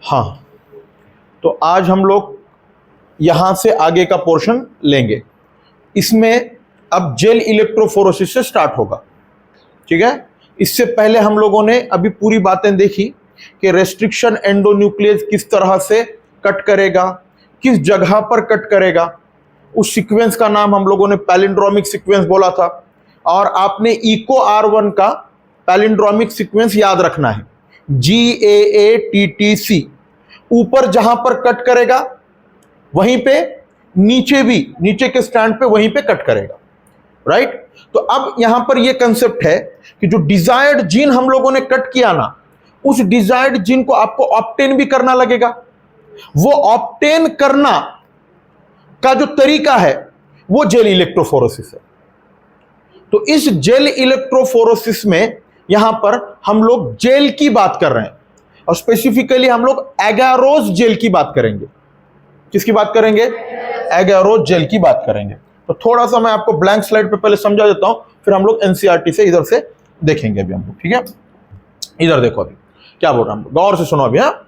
हाँ, तो आज हम लोग यहां से आगे का पोर्शन लेंगे। इसमें अब जेल इलेक्ट्रोफोरेसिस से स्टार्ट होगा, ठीक है। इससे पहले हम लोगों ने अभी पूरी बातें देखी कि रेस्ट्रिक्शन एंडोन्यूक्लियस किस तरह से कट करेगा, किस जगह पर कट करेगा। उस सीक्वेंस का नाम हम लोगों ने पैलिंड्रोमिक सीक्वेंस बोला था, और आपने इको R1 का पैलिंड्रोमिक सीक्वेंस याद रखना है, GAATTC। ऊपर जहां पर कट करेगा वहीं पे नीचे भी, नीचे के स्टैंड पे वहीं पे कट करेगा, राइट। तो अब यहां पर यह कंसेप्ट है कि जो डिजायर्ड जीन हम लोगों ने कट किया ना, उस डिजायर्ड जीन को आपको ऑब्टेन भी करना लगेगा। वो ऑब्टेन करना का जो तरीका है वो जेल इलेक्ट्रोफोरेसिस है। तो इस जेल इलेक्ट्रोफोरेसिस में यहां पर हम लोग जेल की बात कर रहे हैं, और स्पेसिफिकली हम लोग एगारोज जेल की बात करेंगे। किसकी बात करेंगे? एगारोज जेल की बात करेंगे। तो थोड़ा सा मैं आपको ब्लैंक स्लाइड पे पहले समझा देता हूं, फिर हम लोग एनसीईआरटी से इधर से देखेंगे अभी हम लोग, ठीक है। इधर देखो अभी क्या बोल रहा हूं, गौर से सुनो अभी। हाँ,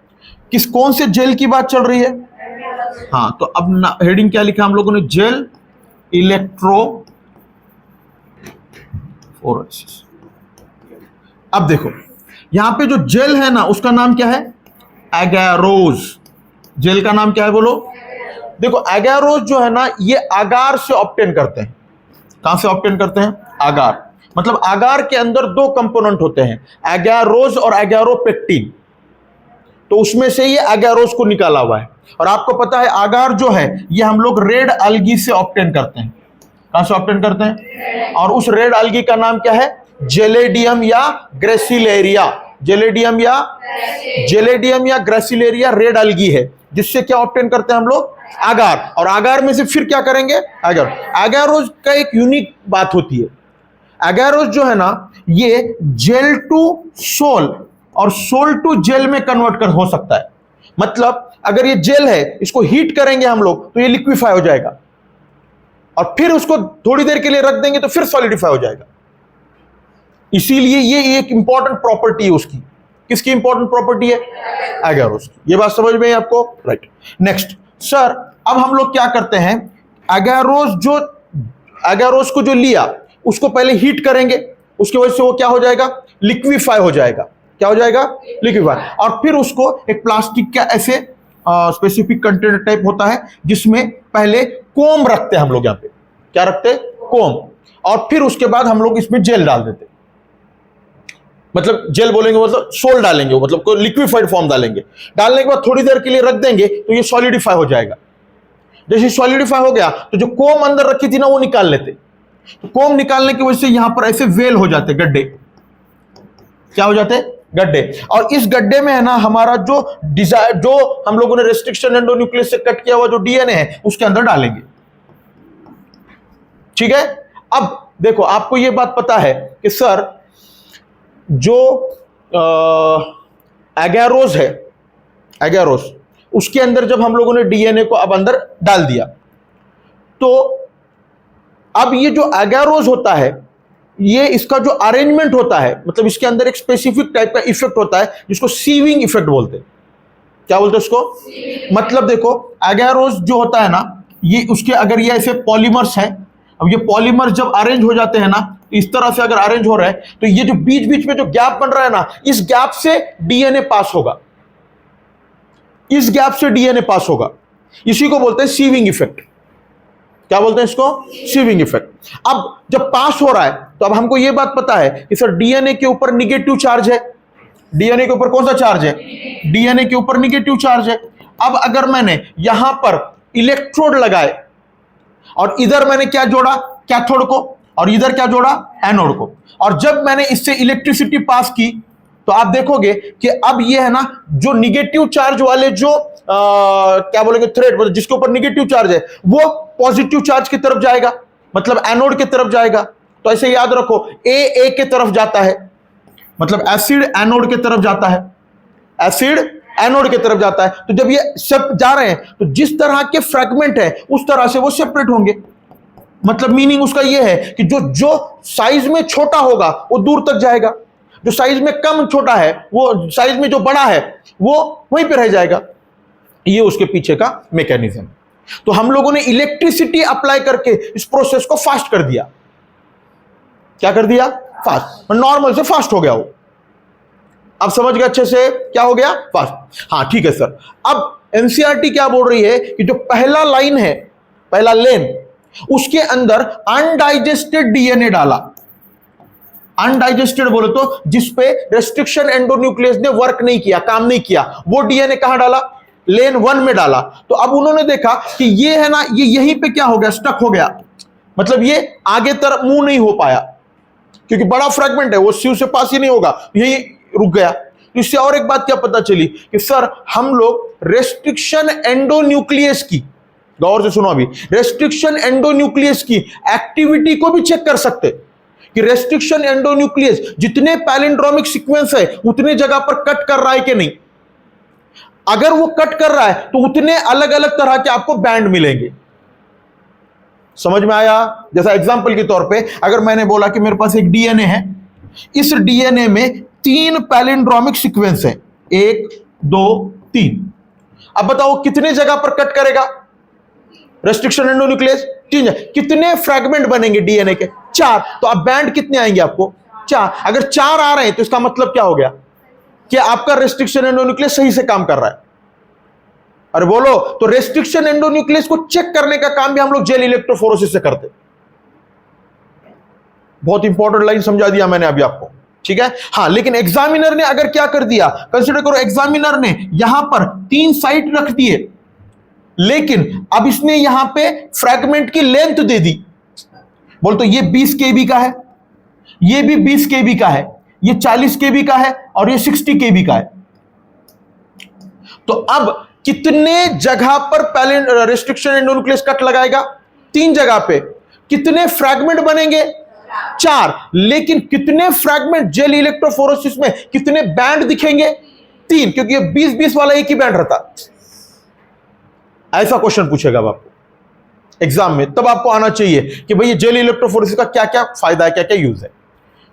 कौन से जेल की बात चल रही है? हाँ, तो अब हेडिंग क्या लिखा हम लोगों ने? Gel electrophoresis. अब देखो यहां पे जो जेल है ना, उसका नाम क्या है? एगारोज। जेल का नाम क्या है बोलो? देखो एगारोज जो है ना, ये आगार से ऑब्टेन करते हैं। कहां से ऑब्टेन करते हैं? आगार। मतलब आगार के अंदर दो कंपोनेंट होते हैं, एगारोज और एगारोपेक्टिन। तो उसमें से ये एगारोज को निकाला हुआ है। और आपको पता है आगार जो है ये हम लोग रेड अलगी से ऑब्टेन करते हैं। कहां से ऑब्टेन करते हैं? और उस रेड अलगी का नाम क्या है? जेलेडियम या ग्रेसिलेरिया। जेलेडियम या ग्रेसिलेरिया रेड अलगी है, जिससे क्या ऑब्टेन करते हैं हम लोग? आगार। और आगार में से फिर क्या करेंगे? एगार। एगारोज का एक यूनिक बात होती है, एगारोज जो है ना, ये जेल टू सोल और सोल टू जेल में कन्वर्ट कर हो सकता है। मतलब अगर ये जेल है, इसको हीट करेंगे हम लोग तो ये लिक्विफाई हो जाएगा, और फिर उसको थोड़ी देर के लिए रख देंगे तो फिर सॉलिडिफाई हो जाएगा। इसीलिए ये एक इंपॉर्टेंट प्रॉपर्टी है उसकी। किसकी इंपॉर्टेंट प्रॉपर्टी है? एगारोज की। ये बात समझ में आई आपको? राइट। नेक्स्ट सर, अब हम लोग क्या करते हैं, एगारोज को जो लिया उसको पहले हीट करेंगे, उसकी वजह से वो क्या हो जाएगा? लिक्विफाई हो जाएगा। क्या हो जाएगा? लिक्विफाई। और फिर उसको एक प्लास्टिक का ऐसे स्पेसिफिक कंटेनर टाइप होता है, जिसमें पहले कोम रखते हैं हम लोग। यहां पे क्या रखते हैं? कोम। और फिर उसके बाद हम लोग इसमें जेल डाल देते हैं। मतलब जेल बोलेंगे मतलब सोल डालेंगे, मतलब कोई लिक्विफाइड फॉर्म डालेंगे। डालने के बाद थोड़ी देर के लिए रख देंगे तो ये सॉलिडिफाई हो जाएगा। जैसे सॉलिडिफाई हो गया तो जो कोम अंदर रखी थी ना, वो निकाल लेते। तो कोम निकालने की वजह से यहां पर ऐसे वेल हो जाते, गड्ढे। क्या हो जाते? गड्ढे। और इस गड्ढे में है ना हमारा जो हम लोगों ने रेस्ट्रिक्शन एंडोन्यूक्लियस से कट किया हुआ जो डीएनए है, उसके अंदर डालेंगे, ठीक है। अब देखो आपको यह बात पता है कि सर जो एगारोज है, एगारोज, उसके अंदर जब हम लोगों ने डीएनए को अब अंदर डाल दिया, तो अब ये जो एगारोज होता है, ये इसका जो अरेंजमेंट होता है, मतलब इसके अंदर एक स्पेसिफिक टाइप का इफेक्ट होता है जिसको सीविंग इफेक्ट बोलते हैं। क्या बोलते हैं उसको? मतलब देखो एगारोज जो होता है ना, ये उसके अगर ये ऐसे पॉलीमर्स है, अब ये पॉलीमर जब अरेंज हो जाते हैं ना, इस तरह से अगर अरेंज हो रहे हैं, तो ये जो बीच बीच में जो गैप बन रहा है ना, इस गैप से डीएनए पास होगा। इस गैप से डीएनए पास होगा। इसी को बोलते हैं सीविंग इफेक्ट। क्या बोलते हैं इसको? Sieving effect. अब जब पास हो रहा है तो अब हमको यह बात पता है कि सर डीएनए के ऊपर निगेटिव चार्ज है। डीएनए के ऊपर कौन सा चार्ज है? डीएनए के ऊपर निगेटिव चार्ज है। अब अगर मैंने यहां पर इलेक्ट्रोड लगाए और इधर मैंने क्या जोड़ा? कैथोड को, और इधर क्या जोड़ा? एनोड को। और जब मैंने इससे इलेक्ट्रिसिटी पास की तो आप देखोगे कि अब ये है ना, जो निगेटिव चार्ज वाले जो क्या बोलेंगे थ्रेड, मतलब जिसके ऊपर निगेटिव चार्ज है, वो पॉजिटिव चार्ज की तरफ जाएगा, मतलब एनोड की तरफ जाएगा। तो ऐसे याद रखो, ए के तरफ जाता है, मतलब एसिड एनोड की तरफ जाता है, एसिड एनोड की तरफ जाता है। तो जब ये सब जा रहे हैं तो जिस तरह के फ्रैगमेंट है उस तरह से वो सेपरेट होंगे। मतलब मीनिंग उसका ये है कि जो साइज में छोटा होगा वो दूर तक जाएगा, जो साइज में कम छोटा है, वो साइज में जो बड़ा है वो वहीं पे रह जाएगा। ये उसके पीछे का मैकेनिज्म। तो हम लोगों ने इलेक्ट्रिसिटी अप्लाई करके इस प्रोसेस को फास्ट कर दिया। क्या कर दिया? फास्ट। नॉर्मल से फास्ट हो गया वो। अब समझ गए अच्छे से क्या हो गया? फास्ट। हाँ ठीक है सर। अब एनसीईआरटी क्या बोल रही है कि जो पहला लाइन है, पहला लेन, उसके अंदर अनडाइजेस्टेड डीएनए डाला। अनडाइजेस्टेड बोले तो जिसपे रेस्ट्रिक्शन एंडोन्यूक्लियस ने वर्क नहीं किया, काम नहीं किया, वो डीएनए कहां डाला? लेन 1 में डाला। तो अब उन्होंने देखा कि ये है ना, ये यहीं पे क्या हो गया? स्टक हो गया। मतलब ये आगे तरफ मूव नहीं हो पाया क्योंकि बड़ा फ्रेगमेंट है, वो सीव से पास ही नहीं होगा, यही रुक गया। इससे और एक बात क्या पता चली कि सर हम लोग रेस्ट्रिक्शन एंडोन्यूक्लियस की, गौर से सुनो अभी, रेस्ट्रिक्शन एंडोन्यूक्लियस की एक्टिविटी को भी चेक कर सकते कि रेस्ट्रिक्शन एंडोन्यूक्लियस जितने पैलिंड्रोमिक सीक्वेंस है उतने जगह पर कट कर रहा है कि नहीं। अगर वो कट कर रहा है तो उतने अलग अलग तरह के आपको बैंड मिलेंगे। समझ में आया? जैसा एग्जांपल के तौर पे अगर मैंने बोला कि मेरे पास एक डीएनए है, इस डीएनए में 3 पैलिंड्रोमिक सीक्वेंस है, 1 2 3। अब बताओ कितने जगह पर कट करेगा रेस्ट्रिक्शन एंडोन्यूक्लियस? 3। कितने फ्रैगमेंट बनेंगे डीएनए के? 4। तो अब बैंड कितने आएंगे आपको? 4। अगर 4 आ रहे हैं तो इसका मतलब क्या हो गया कि आपका रेस्ट्रिक्शन एंडोन्यूक्लियस सही से काम कर रहा है। अरे बोलो, तो रेस्ट्रिक्शन एंडोन्यूक्लियस को चेक करने का काम भी हम लोग जेल इलेक्ट्रोफोरेसिस से करते। बहुत इंपॉर्टेंट लाइन समझा दिया मैंने अभी आपको, ठीक है? हाँ, लेकिन एग्जामिनर ने अगर क्या कर दिया, कंसीडर करो एग्जामिनर ने यहां पर 3 साइट रख दिए, लेकिन अब इसने यहां पे फ्रैगमेंट की लेंथ दे दी। बोल तो ये 20 केबी का है, ये भी 20 केबी का है, ये 40 केबी का है और ये 60 केबी का है। तो अब कितने जगह पर रेस्ट्रिक्शन एंडोन्यूक्लियस कट लगाएगा? 3 जगह पे। कितने फ्रैगमेंट बनेंगे? 4। लेकिन कितने फ्रैगमेंट जेल इलेक्ट्रोफोरेसिस में कितने बैंड दिखेंगे? 3, क्योंकि ये 20-20 वाला एक ही बैंड रहता। ऐसा क्वेश्चन पूछेगा आपको एग्जाम में, तब आपको आना चाहिए कि भाई ये जेल इलेक्ट्रोफोरेसिस का क्या क्या फायदा है, क्या क्या यूज है।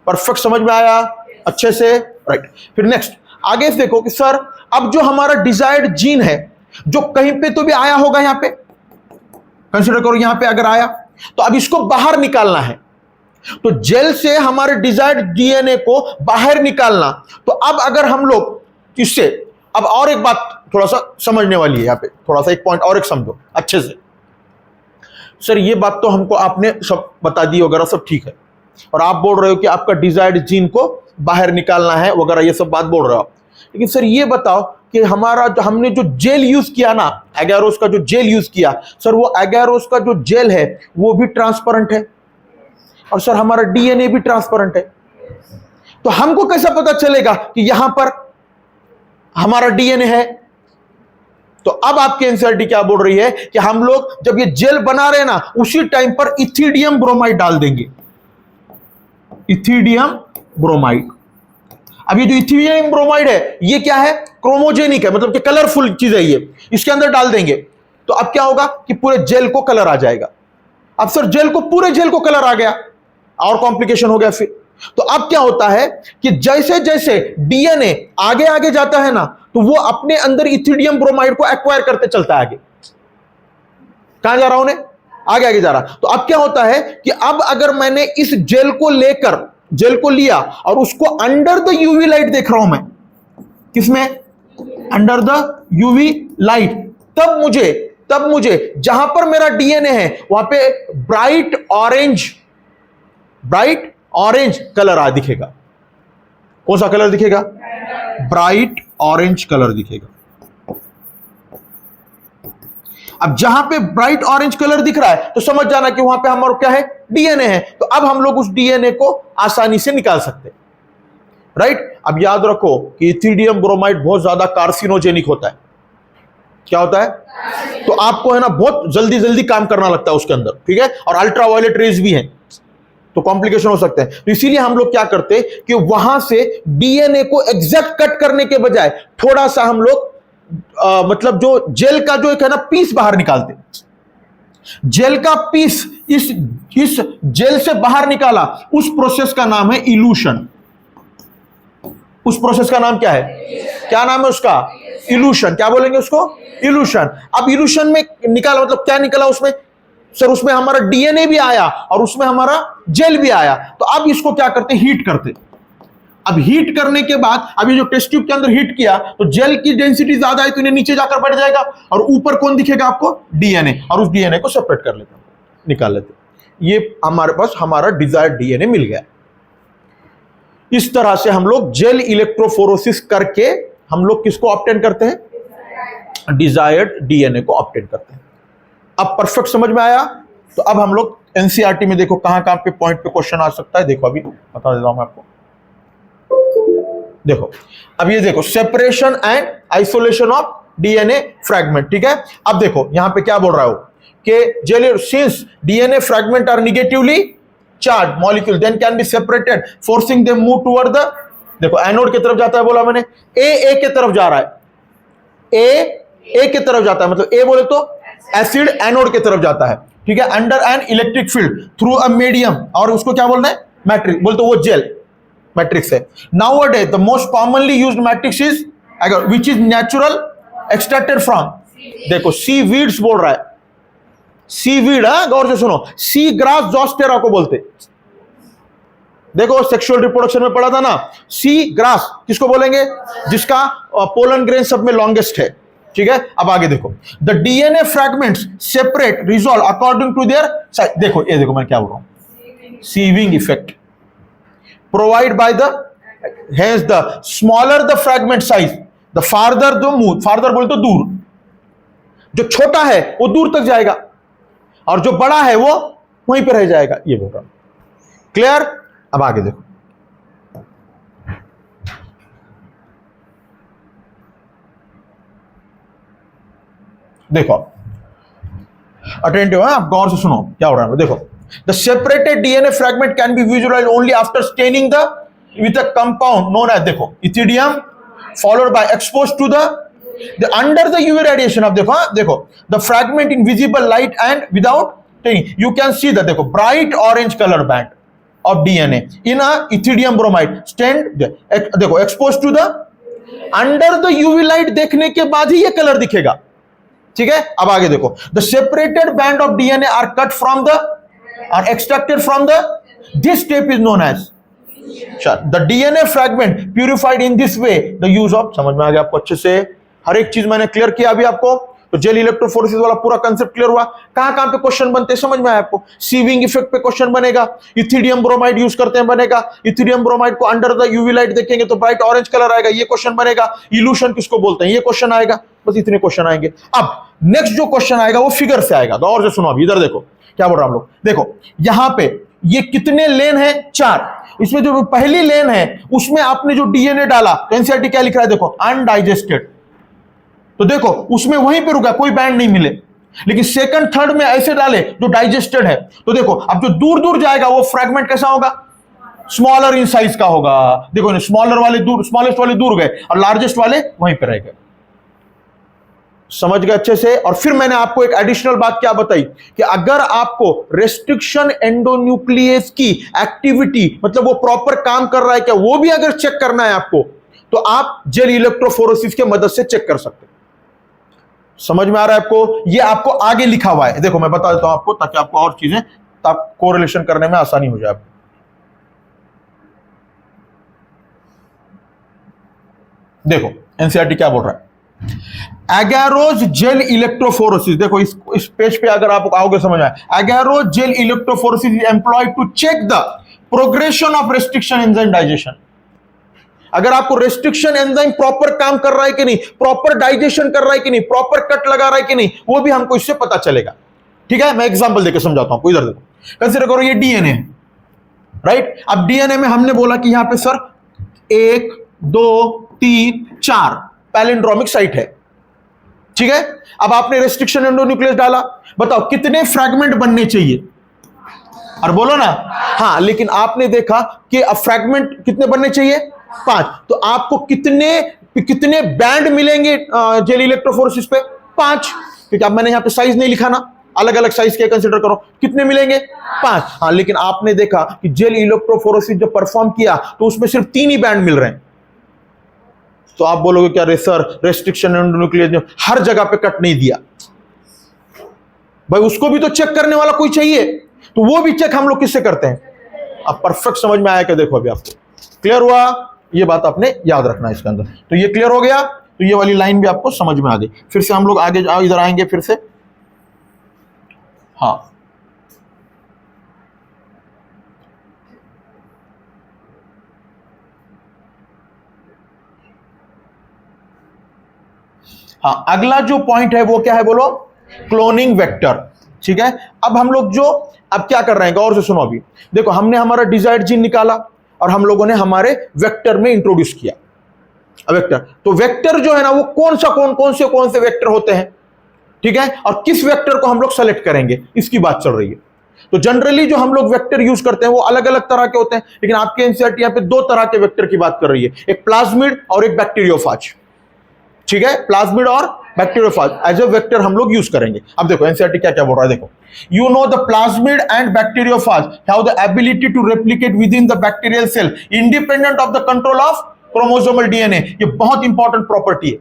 परफेक्ट समझ में आया अच्छे से? राइट। फिर नेक्स्ट आगे देखो कि सर अब जो हमारा डिजायर्ड जीन है, जो कहीं पे तो भी आया होगा, यहां पे कंसीडर करो, यहां पे अगर आया तो अब इसको बाहर निकालना है। तो जेल से हमारे डिजायर्ड डीएनए को बाहर निकालना। तो अब अगर हम लोग इससे, अब और एक बात थोड़ा सा समझने वाली है, यहां पे थोड़ा सा एक पॉइंट और एक समझो अच्छे से। सर ये बात तो हमको आपने सब बता दी वगैरह, सब ठीक है, और आप बोल रहे हो कि आपका डिजायर्ड जीन को बाहर निकालना है वगैरह, ये सब बात बोल रहे हो। लेकिन सर ये बताओ कि हमारा जो हमने जो जेल यूज किया ना, एगारोस का जो जेल यूज किया, सर वो एगारोस का जो जेल है वो भी ट्रांसपेरेंट है, और सर हमारा डीएनए भी ट्रांसपेरेंट है। तो हमको कैसा पता चलेगा कि यहां पर हमारा डीएनए है? तो अब आपके एनसीईआरटी क्या बोल रही है कि हम लोग जब ये जेल बना रहे हैं ना, उसी टाइम पर इथिडियम ब्रोमाइड डाल देंगे। Ethidium bromide. अब ये जो इथिडियम ब्रोमाइड है ये क्या है? क्रोमोजेनिक है, मतलब कि कलरफुल चीज है ये, इसके अंदर डाल देंगे। तो अब क्या होगा कि पूरे जेल को कलर आ जाएगा। अब सर पूरे जेल को कलर आ गया, और कॉम्प्लिकेशन हो गया फिर। तो अब क्या होता है कि जैसे जैसे डीएनए आगे आगे जाता है ना, तो वो अपने अंदर इथिडियम ब्रोमाइड को एक्वायर करते चलता है आगे। कहां जा रहा हूं? आगे आगे जा रहा। तो अब क्या होता है कि अब अगर मैंने इस जेल को लिया और उसको अंडर द यूवी लाइट देख रहा हूं मैं, किसमें? अंडर द यूवी लाइट, तब मुझे जहां पर मेरा डीएनए है वहां पे ब्राइट ऑरेंज कलर दिखेगा। कौन सा कलर दिखेगा? ब्राइट ऑरेंज कलर दिखेगा। अब जहां पे ब्राइट ऑरेंज कलर दिख रहा है तो समझ जाना कि वहां पे हमारा क्या है? डीएनए है। तो अब हम लोग उस डीएनए को आसानी से निकाल सकते हैं, राइट? अब याद रखो कि इथिडियम ब्रोमाइड बहुत ज्यादा कार्सिनोजेनिक होता है। क्या होता है? तो आपको है ना बहुत जल्दी काम करना लगता है उसके अंदर, ठीक है? और अल्ट्रावायलेट रेज भी हैं, तो कॉम्प्लिकेशन हो सकते हैं। तो इसीलिए हम लोग क्या करते हैं कि वहां से डीएनए को एग्जैक्ट कट करने के बजाय थोड़ा सा हम लोग मतलब जो जेल का जो एक है ना पीस बाहर निकालते। जेल का पीस इस जेल से बाहर निकाला, उस प्रोसेस का नाम है इलूशन। उस प्रोसेस का नाम क्या है? क्या नाम है उसका? इल्यूशन। क्या बोलेंगे उसको? इल्यूशन। अब इल्यूशन में निकाला मतलब क्या निकला उसमें? सर उसमें हमारा डीएनए भी आया और उसमें हमारा जेल भी आया। तो अब इसको क्या करते? हीट करते। अब हीट करने के बाद अब ये जो टेस्ट ट्यूब के अंदर हीट किया तो जेल की डेंसिटी ज्यादा है तो इन्हें नीचे जाकर बढ़ जाएगा और ऊपर कौन दिखेगा आपको? डीएनए। और उस डीएनए को सेपरेट कर लेते, निकाल लेते। ये हमारे पास हमारा डिजायर्ड डीएनए मिल गया। इस तरह से हम लोग जेल इलेक्ट्रोफोरोसिस करके हम लोग किसको ऑब्टेन करते हैं? डिजायर्ड डीएनए को ऑब्टेन करते हैं। अब परफेक्ट समझ में आया? तो अब हम लोग एनसीईआरटी में देखो कहां कहां पे पॉइंट पे क्वेश्चन आ सकता है। देखो अभी बता देता हूं मैं आपको। देखो अब ये देखो separation and isolation of DNA fragment. ठीक है, अब देखो यहां पे क्या बोल रहा हो कि gel since DNA fragment are negatively charge molecule then can be separated forcing them move toward the, देखो एनोड की तरफ जाता है बोला मैंने, ए की तरफ जा रहा है, ए की तरफ जाता है मतलब ए बोले तो एसिड एनोड की तरफ जाता है। ठीक है, under an electric field through a medium, और उसको क्या बोलना है? मैट्रिक्स। बोलते वो जेल मैट्रिक्स है। Nowadays the most commonly used matrix is which is natural extracted from, देखो सी वीड्स बोल रहा है, सी वीड, गौर से सुनो, सी ग्रास जॉस्टेरा को बोलते। देखो सेक्सुअल रिप्रोडक्शन में पढ़ा था ना, सी ग्रास किसको बोलेंगे? जिसका पोलन ग्रेन सब में लॉन्गेस्ट है। ठीक है, अब आगे देखो, the DNA fragments separate resolve according to their size. देखो ये देखो मैं क्या बोल रहा हूं, sieving effect provide by the, hence the smaller the fragment size the farther the move, farther बोले तो दूर, जो छोटा है वो दूर तक जाएगा और जो बड़ा है वो वहीं पर रह जाएगा, ये बोल रहा हूं। क्लियर? अब आगे देखो, देखो अटेंटिव है, आप गौर से सुनो क्या हो रहा है। देखो, the separated DNA fragment can be visualised only after staining the with a compound known as, देखो ethidium followed by expose to the under the UV radiation. अब देखो, देखो the fragment in visible light and without staining you can see the, देखो bright orange colour band of DNA in a ethidium bromide stand, देखो exposed to the under the UV light देखने के बाद ही ये colour दिखेगा। ठीक है, अब आगे देखो, the separated band of DNA are cut from the, are extracted from the, this step is known as the DNA fragment purified in this way the use of, समझ में आ गया आपको अच्छे से? हर एक चीज मैंने क्लियर किया अभी आपको। तो जेल इलेक्ट्रोफोरेसिस वाला पूरा कांसेप्ट क्लियर हुआ। कहां कहां पे क्वेश्चन बनते हैं समझ में आया आपको? सीविंग इफेक्ट पे क्वेश्चन बनेगा, इथिडियम ब्रोमाइड यूज करते हैं बनेगा, इथिडियम ब्रोमाइड को अंडर द यूवी लाइट देखेंगे तो ब्राइट ऑरेंज कलर आएगा, ये क्वेश्चन बनेगा। इल्यूशन किसको बोलते हैं, ये क्वेश्चन आएगा। बस इतने क्वेश्चन आएंगे। अब नेक्स्ट जो क्वेश्चन आएगा वो फिगर से आएगा। तो और जो सुनो अभी इधर देखो क्या बोल रहा हम लोग। देखो यहां पे ये कितने लेन है? 4। इसमें जो पहली लेन है उसमें आपने जो डीएनए डाला तो एनसीईआरटी क्या लिख रहा है? देखो अनडाइजेस्टेड, तो देखो उसमें वहीं पे रुका, कोई बैंड नहीं मिले। लेकिन सेकंड थर्ड में ऐसे डाले जो डाइजेस्टेड है, तो देखो अब जो दूर दूर जाएगा वो फ्रैगमेंट कैसा होगा? स्मॉलर इन साइज का होगा। देखो स्मॉलर वाले दूर, स्मॉलेस्ट वाले दूर गए और लार्जेस्ट वाले वहीं पे रह गए। समझ गए अच्छे से? और फिर मैंने आपको एक एडिशनल बात क्या बताई कि अगर आपको रेस्ट्रिक्शन एंडोन्यूक्लियस की एक्टिविटी, मतलब वो प्रॉपर काम कर रहा है क्या, वो भी अगर चेक करना है आपको, तो आप जेल इलेक्ट्रोफोरेसिस के मदद से चेक कर सकते हैं। समझ में आ रहा है आपको? ये आपको आगे लिखा हुआ है, देखो मैं बता देता हूं आपको ताकि आपको और चीजें कोरिलेशन करने में आसानी हो जाए आपको। देखो एनसीईआरटी क्या बोल रहा है, एगारोज जेल इलेक्ट्रोफोरेसिस। देखो इस पेज पे अगर आप आओगे समझ में आए, agarose gel electrophoresis is employed to check the progression of restriction enzyme digestion. अगर आपको रेस्ट्रिक्शन एंजाइम प्रॉपर काम कर रहा है कि नहीं, प्रॉपर डाइजेशन कर रहा है कि नहीं, प्रॉपर कट लगा रहा है कि नहीं, वो भी हमको इससे पता चलेगा। ठीक है, मैं एग्जांपल देके समझाता हूं आपको। इधर देखो, कंसीडर करो ये डीएनए है, राइट? अब डीएनए में हमने बोला कि यहां पे सर 1 2 3 4 पैलिंड्रोमिक साइट है। ठीक है, अब आपने रेस्ट्रिक्शन एंडोन्यूक्लियस डाला, बताओ कितने फ्रैगमेंट बनने चाहिए? और बोलो ना, हाँ, लेकिन आपने देखा कि अब फ्रैगमेंट कितने बनने चाहिए? 5। तो आपको कितने बैंड मिलेंगे जेल इलेक्ट्रोफोरेसिस पे? 5। क्योंकि अब मैंने यहां पे साइज नहीं लिखा ना, अलग अलग साइज के कंसीडर करो, कितने मिलेंगे? 5। हाँ, लेकिन आपने देखा कि जेल इलेक्ट्रोफोरेसिस जब परफॉर्म किया तो उसमें सिर्फ 3 ही बैंड मिल रहे हैं। तो आप बोलोगे क्या रे सर, रेस्ट्रिक्शन एंडोन्यूक्लियस हर जगह पे कट नहीं दिया भाई, उसको भी तो चेक करने वाला कोई चाहिए, तो वो भी चेक हम लोग किससे करते हैं? अब परफेक्ट समझ में आया क्या? देखो अभी आपको क्लियर हुआ, ये बात आपने याद रखना है इसके अंदर। तो ये क्लियर हो गया, तो ये वाली लाइन भी आपको समझ में आ गई। फिर से हम लोग आगे इधर आएंगे फिर से। हाँ, हाँ, अगला जो पॉइंट है वो क्या है बोलो? Cloning vector. ठीक है, अब हम लोग अब क्या कर रहे हैं, गौर से सुनो। अभी देखो, हमने हमारा डिजायर्ड जीन निकाला और हम लोगों ने हमारे वेक्टर में इंट्रोड्यूस किया वेक्टर। तो वेक्टर जो है ना, वो कौन से वेक्टर होते हैं, ठीक है, और किस वेक्टर को हम लोग सेलेक्ट करेंगे, इसकी बात चल रही है। तो जनरली जो हम लोग वेक्टर यूज करते हैं वो अलग अलग तरह के होते हैं, लेकिन आपके एनसीईआरटी यहाँ पे दो तरह के वेक्टर की बात कर रही है, एक प्लाज्मिड और एक बैक्टीरियोफाज। ठीक है, प्लाज्मिड और बैक्टीरियोफाज एज ए वेक्टर हम लोग यूज करेंगे। अब देखो एनसीईआरटी क्या क्या बोल रहा है, देखो, you know the plasmid and bacteriophage have the ability to replicate within the bacterial cell independent of the control of chromosomal DNA। ये बहुत इंपॉर्टेंट प्रॉपर्टी है।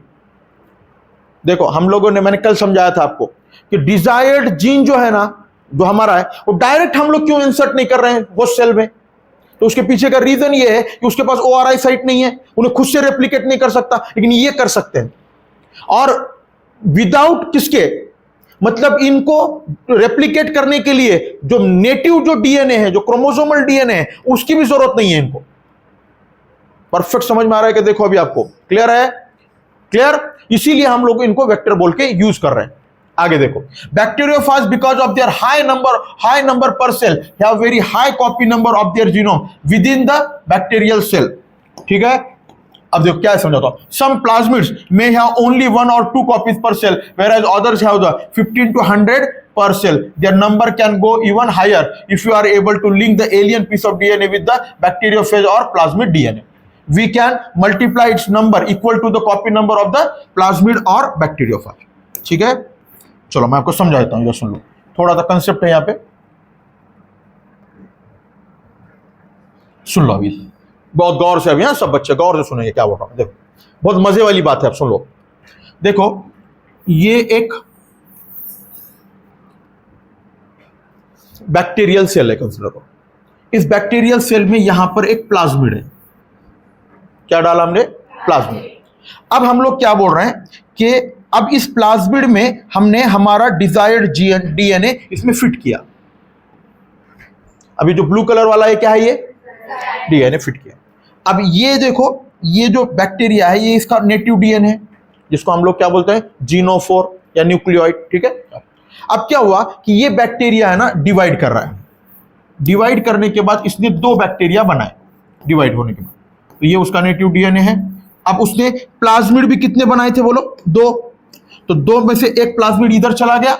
देखो हम लोगों ने, मैंने कल समझाया था आपको कि डिजायर्ड जीन जो है ना, जो हमारा है, वो डायरेक्ट हम लोग क्यों इंसर्ट नहीं कर रहे हैं होस्ट सेल में? तो उसके पीछे का रीजन ये है कि उसके पास ORI साइट नहीं है, उन्हें खुद से रेप्लिकेट नहीं कर सकता, लेकिन ये कर सकते हैं। और विदाउट किसके, मतलब इनको रेप्लिकेट करने के लिए जो नेटिव जो डीएनए है, जो क्रोमोसोमल डीएनए है, उसकी भी जरूरत नहीं है इनको। परफेक्ट समझ में आ रहा है कि देखो अभी आपको क्लियर है? क्लियर, इसीलिए हम लोग इनको वेक्टर बोल के यूज कर रहे हैं। आगे देखो, bacteriophage because of their high number per cell have very high copy number of their genome within the bacterial cell. ठीक है, अब देखो क्या समझाता हूं। Some plasmids may have only 1 or 2 copies per cell, whereas others have the 15 to 100 per cell. Their number can go even higher if you are able to link the alien piece of DNA with the bacteriophage or plasmid DNA. We can multiply its number equal to the copy number of the plasmid or bacteriophage. ठीक है, चलो मैं आपको समझाता हूं, सुन लो, थोड़ा सा concept है यहाँ पे, सुन लो अभी बहुत गौर से। अभी सब बच्चे गौर से सुनेंगे क्या बोल रहा हूं। देखो बहुत मजे वाली बात है, अब सुन लो। देखो ये एक बैक्टीरियल सेल है, कंसीडर करो। इस बैक्टीरियल सेल में यहां पर एक प्लाज्मिड है। क्या डाला हमने? प्लाज्मिड। अब हम लोग क्या बोल रहे हैं कि अब इस प्लाज्मिड में हमने हमारा डिजायर्ड डीएनए इसमें फिट किया। अभी जो ब्लू कलर वाला है क्या है? ये डीएनए फिट किया। अब ये देखो, ये जो बैक्टीरिया है, ये इसका नेटिव डीएनए है, जिसको हम लोग क्या बोलते हैं? जीनोफोर या न्यूक्लियोइड। ठीक है, अब क्या हुआ कि ये बैक्टीरिया है ना, डिवाइड कर रहा है। डिवाइड करने के बाद इसने 2 बैक्टीरिया बनाए, डिवाइड होने के बाद, तो ये उसका नेटिव डीएनए है। अब उसने प्लाज्मिड भी कितने बनाए थे बोलो? 2। तो 2 में से एक प्लाज्मिड इधर चला गया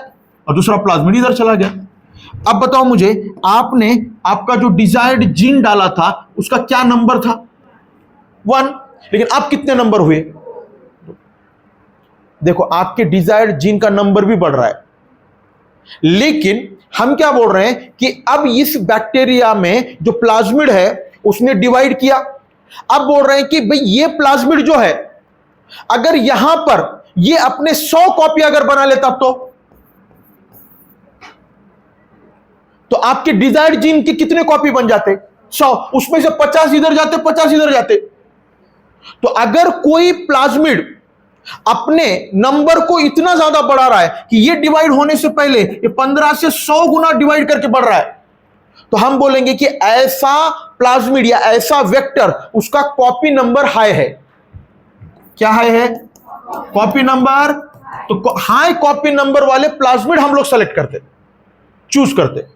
और दूसरा प्लाज्मिड इधर चला गया। अब बताओ मुझे, आपने आपका जो डिजायर्ड जीन डाला था उसका क्या नंबर था? 1। लेकिन अब कितने नंबर हुए? देखो आपके डिजायर्ड जीन का नंबर भी बढ़ रहा है, लेकिन हम क्या बोल रहे हैं कि अब इस बैक्टीरिया में जो प्लाज्मिड है उसने डिवाइड किया। अब बोल रहे हैं कि भाई ये प्लाज्मिड जो है, अगर यहां पर ये अपने 100 कॉपी अगर बना लेता तो आपके डिजायर्ड जीन के कितने कॉपी बन जाते? 100। उसमें से 50 इधर जाते, 50 इधर जाते। तो अगर कोई प्लाज्मिड अपने नंबर को इतना ज्यादा बढ़ा रहा है कि ये डिवाइड होने से पहले ये 15 से 100 गुना डिवाइड करके बढ़ रहा है, तो हम बोलेंगे कि ऐसा प्लाज्मिड या ऐसा वेक्टर, उसका कॉपी नंबर हाई है। क्या हाई है? Copy number. तो हाई कॉपी नंबर वाले प्लाज्मिड हम लोग सेलेक्ट करते, चूज करते।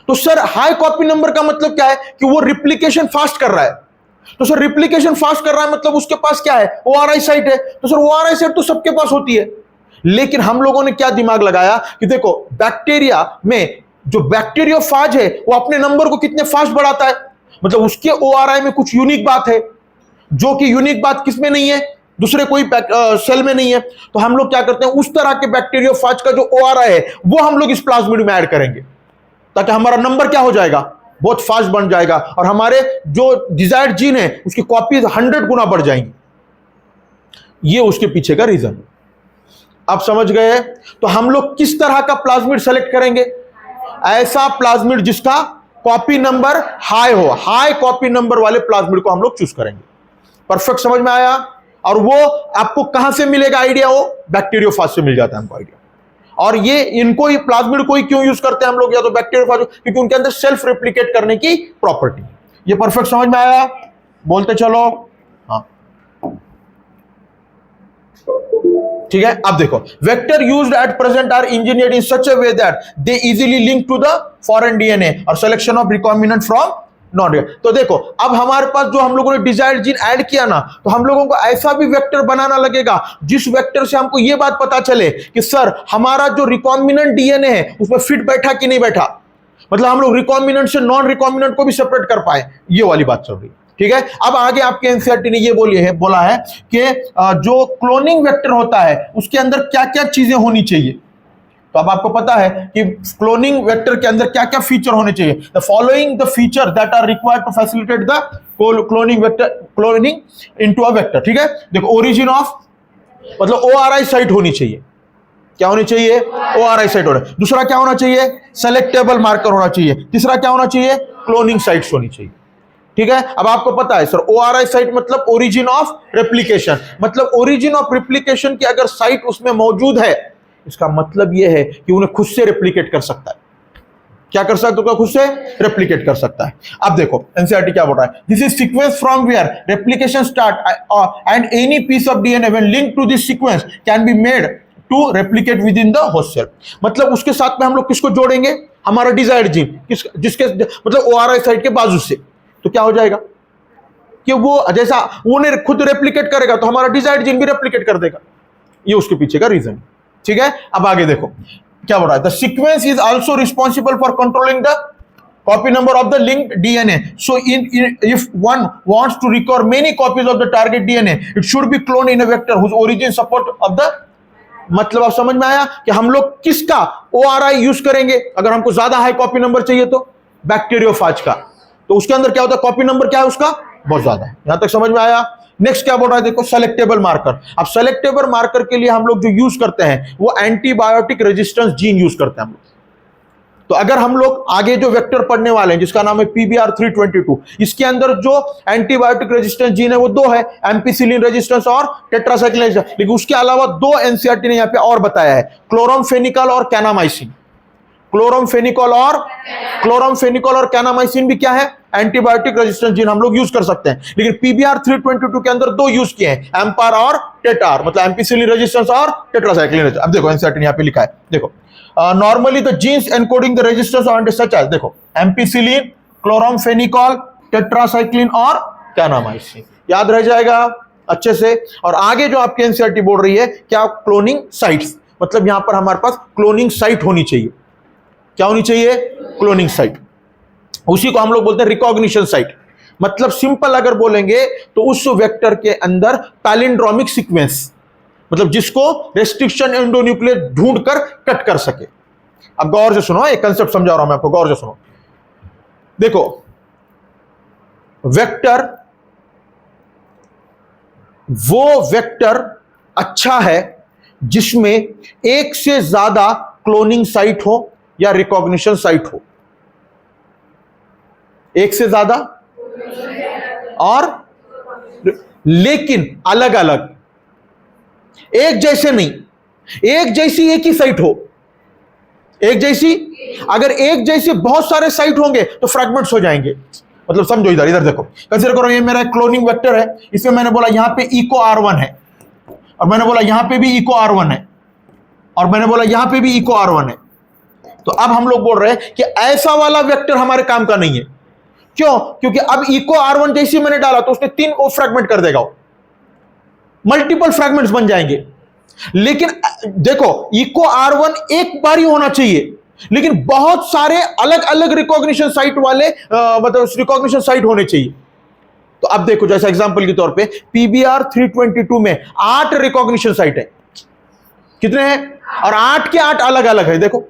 तो सर हाई कॉपी नंबर का मतलब क्या है? कि वो रिप्लिकेशन फास्ट कर रहा है। तो सर रिप्लिकेशन फास्ट कर रहा है मतलब उसके पास क्या है? ORI साइट है। तो सर ORI साइट तो सबके पास होती है, लेकिन हम लोगों ने क्या दिमाग लगाया कि देखो बैक्टीरिया में जो बैक्टीरियोफाज है वो अपने नंबर को कितने फास्ट बढ़ाता है, मतलब उसके ORI में कुछ यूनिक बात है, जो कि यूनिक बात किसमें नहीं है? दूसरे कोई सेल में नहीं है। तो हम लोग क्या करते हैं, उस तरह के बैक्टीरियोफाज का जो ORI है वो हम लोग इस प्लाज्मिड में ऐड करेंगे, ताकि हमारा नंबर क्या हो जाएगा? बहुत फास्ट बन जाएगा, और हमारे जो डिजायर्ड जीन है उसकी कॉपी 100 गुना बढ़ जाएंगी। ये उसके पीछे का रीजन। आप समझ गए? तो हम लोग किस तरह का प्लाज्मिड सेलेक्ट करेंगे? ऐसा प्लाज्मिड जिसका कॉपी नंबर हाई हो, हाई कॉपी नंबर वाले प्लाज्मिड को हम लोग चूज करेंगे। परफेक्ट समझ में आया? और वो आपको कहां से मिलेगा आइडिया? वो बैक्टीरियोफाज से मिल जाता है हमको आइडिया। और ये इनको ही प्लाज्मिड को ही क्यों यूज करते हैं हम लोग, या तो बैक्टीरियोफाज, क्योंकि उनके अंदर सेल्फ रेप्लिकेट करने की प्रॉपर्टी। ये परफेक्ट समझ में आया? बोलते चलो। हाँ ठीक है। अब देखो, vector used at present are engineered in such a way that they easily link to the foreign DNA और selection of recombinant from non. तो देखो, अब हमारे पास जो हम लोगों ने डिजायर्ड जीन ऐड किया ना, तो हम लोगों को ऐसा भी वेक्टर बनाना लगेगा जिस वेक्टर से हमको यह बात पता चले कि सर हमारा जो रिकॉम्बिनेंट डीएनए है उसमें फिट बैठा कि नहीं बैठा। मतलब हम लोग रिकॉम्बिनेंट से नॉन रिकॉम्बिनेंट को भी सेपरेट कर पाए, ये वाली बात चल रही है। ठीक है। अब आगे आपके एनसीईआरटी ने ये बोला है कि जो क्लोनिंग वेक्टर होता है उसके अंदर क्या क्या चीजें होनी चाहिए। तो अब आपको पता है कि क्लोनिंग वेक्टर के अंदर क्या क्या फीचर होने चाहिए। The following the feature that are required to facilitate the cloning vector, cloning into a vector. ठीक है। देखो, ओरिजिन ऑफ मतलब ORI साइट होनी चाहिए। क्या होनी चाहिए? ORI साइट होना। दूसरा क्या होना चाहिए? सेलेक्टेबल मार्कर होना चाहिए। तीसरा क्या होना चाहिए? क्लोनिंग साइट्स होनी चाहिए। ठीक है। अब आपको पता है सर ORI साइट मतलब ओरिजिन ऑफ रेप्लिकेशन, मतलब ओरिजिन ऑफ रेप्लिकेशन की अगर साइट उसमें मौजूद है, इसका मतलब यह है कि उन्हें खुद से रेप्लिकेट कर सकता है। क्या कर सकता है? खुद से रेप्लिकेट कर सकता है। अब देखो एनसीईआरटी क्या बोल रहा है, this is sequence from where replication start and any piece of DNA when linked to this sequence can be made to replicate within the host cell. मतलब उसके साथ में हम लोग किसको जोड़ेंगे? हमारा डिजायर्ड जीन, जिसके मतलब ORI साइट के बाजू से। तो क्या हो जाएगा कि वो जैसा उन्हें खुद रेप्लिकेट करेगा तो हमारा डिजायर्ड जीन भी रेप्लिकेट कर देगा। ये उसके पीछे का रीजन। ठीक है। अब आगे देखो क्या बोल रहा है, the sequence is also responsible for controlling the copy number of the linked DNA. So if one wants to record many copies of the target DNA it should be clone in a vector whose origin support of the. मतलब आप समझ में आया कि हम लोग किसका ORI use करेंगे अगर हमको ज्यादा हाई कॉपी नंबर चाहिए? तो बैक्टीरियोफाज का। तो उसके अंदर क्या होता है? कॉपी नंबर क्या है उसका? बहुत ज्यादा है। यहां तक समझ में आया? नेक्स्ट क्या बोल रहा है, देखो सेलेक्टेबल मार्कर। अब सेलेक्टेबल मार्कर के लिए हम लोग जो यूज करते हैं वो एंटीबायोटिक रेजिस्टेंस जीन यूज करते हैं हम लोग। तो अगर हम लोग आगे जो वेक्टर पढ़ने वाले हैं जिसका नाम है PBR322, इसके अंदर जो एंटीबायोटिक रेजिस्टेंस जीन है वो दो है, एम्पिसिलिन रेजिस्टेंस और टेट्रासाइक्लिन रेजिस्टेंस। लेकिन उसके अलावा दो एनसीईआरटी ने यहां पे और बताया है, क्लोरमफेनिकल और कैनामाइसिन। क्लोरमफेनिकल और कैनामाइसिन भी क्या है? एंटीबायोटिक रेजिस्टेंस जीन हम लोग यूज कर सकते हैं। लेकिन PBR322 के अंदर दो यूज किए हैं, एम्पार और टेटार, मतलब एम्पिसिलिन रेजिस्टेंस और टेट्रासाइक्लिन रेजिस्टेंस। अब देखो एनसीईआरटी ने यहां पे लिखा है, देखो normally the genes encoding the resistance of such as, देखो एम्पिसिलिन, क्लोरमफेनिकल, टेट्रासाइक्लिन और कैनामाइसिन। याद रह जाएगा अच्छे से। और आगे जो आपकी एनसीईआरटी बोल रही है क्या? क्लोनिंग साइट्स, मतलब यहां पर हमारे पास क्लोनिंग साइट होनी चाहिए। क्या होनी चाहिए? Cloning site. उसी को हम लोग बोलते हैं रिकॉग्निशन साइट। मतलब सिंपल अगर बोलेंगे तो उस वेक्टर के अंदर पैलिंड्रोमिक सीक्वेंस, मतलब जिसको रेस्ट्रिक्शन एंडोन्यूक्लियस ढूंढकर कट कर सके। अब गौर से सुनो, एक कंसेप्ट समझा रहा हूं मैं आपको, गौर से सुनो। देखो वेक्टर, वो वेक्टर अच्छा है जिसमें एक से ज्यादा क्लोनिंग साइट हो या रिकॉग्निशन साइट हो। एक से ज्यादा और लेकिन अलग अलग, एक जैसे नहीं, एक जैसी एक ही साइट हो। एक जैसी, अगर एक जैसे बहुत सारे साइट होंगे तो फ्रैगमेंट्स हो जाएंगे। मतलब समझो, इधर देखो, कंसीडर करो ये मेरा क्लोनिंग वेक्टर है, इसमें मैंने बोला यहां पे इको R1 है, और मैंने बोला यहां पे भी इको R1 है, और मैंने बोला यहां पे भी इको R1 है। तो अब हम लोग बोल रहे हैं कि ऐसा वाला वेक्टर हमारे काम का नहीं है। क्यों? क्योंकि अब इको R1 जैसे मैंने डाला तो उसने 3 को फ्रैगमेंट कर देगा, मल्टीपल फ्रैगमेंट्स बन जाएंगे। लेकिन देखो इको R1 एक बार ही होना चाहिए, लेकिन बहुत सारे अलग अलग रिकॉग्निशन साइट वाले मतलब रिकॉग्निशन साइट होने चाहिए। तो अब देखो जैसा एग्जांपल के तौर पे PBR322 में 8 रिकॉग्निशन साइट है। कितने हैं? और 8 के 8 अलग अलग है। देखो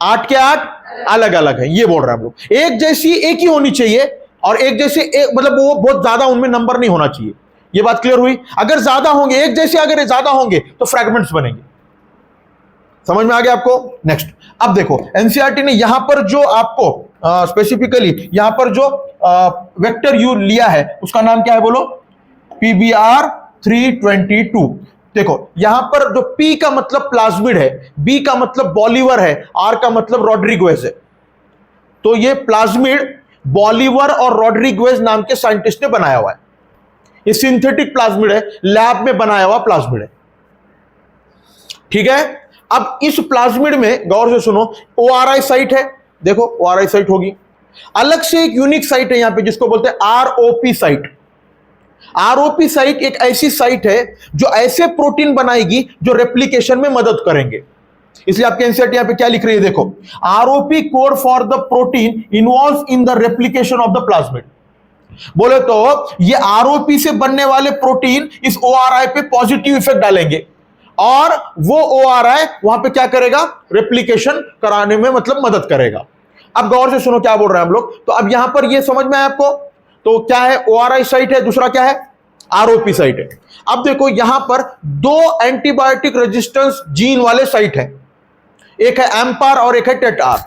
8 के 8 अलग अलग है। ये बोल रहे हैं हम लोग, एक जैसी एक ही होनी चाहिए, और एक जैसे एक, मतलब वो बहुत ज्यादा उनमें नंबर नहीं होना चाहिए। ये बात क्लियर हुई। अगर ज्यादा होंगे, एक जैसे अगर ज्यादा होंगे तो फ्रैगमेंट्स बनेंगे। समझ में आ गया आपको? नेक्स्ट, अब देखो एनसीईआरटी ने यहां पर जो आपको स्पेसिफिकली यहां पर जो वेक्टर यू लिया है उसका नाम क्या है बोलो? PBR 322। देखो यहां पर जो P का मतलब प्लाज्मिड है, B का मतलब बॉलीवर है, R का मतलब रॉड्रिगुएज है। तो ये प्लाज्मिड बॉलीवर और रॉड्रिगुएज नाम के साइंटिस्ट ने बनाया हुआ है। ये सिंथेटिक प्लाज्मिड है, लैब में बनाया हुआ प्लाज्मिड है। ठीक है, अब इस प्लाज्मिड में गौर से सुनो, ORI साइट है। देखो ORI साइट होगी, अलग से एक यूनिक साइट है यहां पे जिसको बोलते हैं ROP साइट। ROP साइट एक ऐसी साइट है जो ऐसे प्रोटीन बनाएगी जो रेप्लिकेशन में मदद करेंगे। इसलिए आपके एनसीईआरटी यहां पे क्या लिख रही है देखो, ROP code for the protein involve in the replication of the plasmid. बोले तो ये ROP से बनने वाले प्रोटीन इस ORI पे पॉजिटिव इफेक्ट डालेंगे और वो ORI वहां पे क्या करेगा? रेप्लिकेशन कराने में मतलब मदद करेगा। अब गौर से सुनो क्या बोल रहे हैं हम लोग। तो अब यहां पर ये समझ में आया आपको? तो क्या है? ORI साइट है, दूसरा क्या है? ROP साइट है। अब देखो यहां पर दो एंटीबायोटिक रेजिस्टेंस जीन वाले साइट है, एक है एम्पार और एक है टेटआर।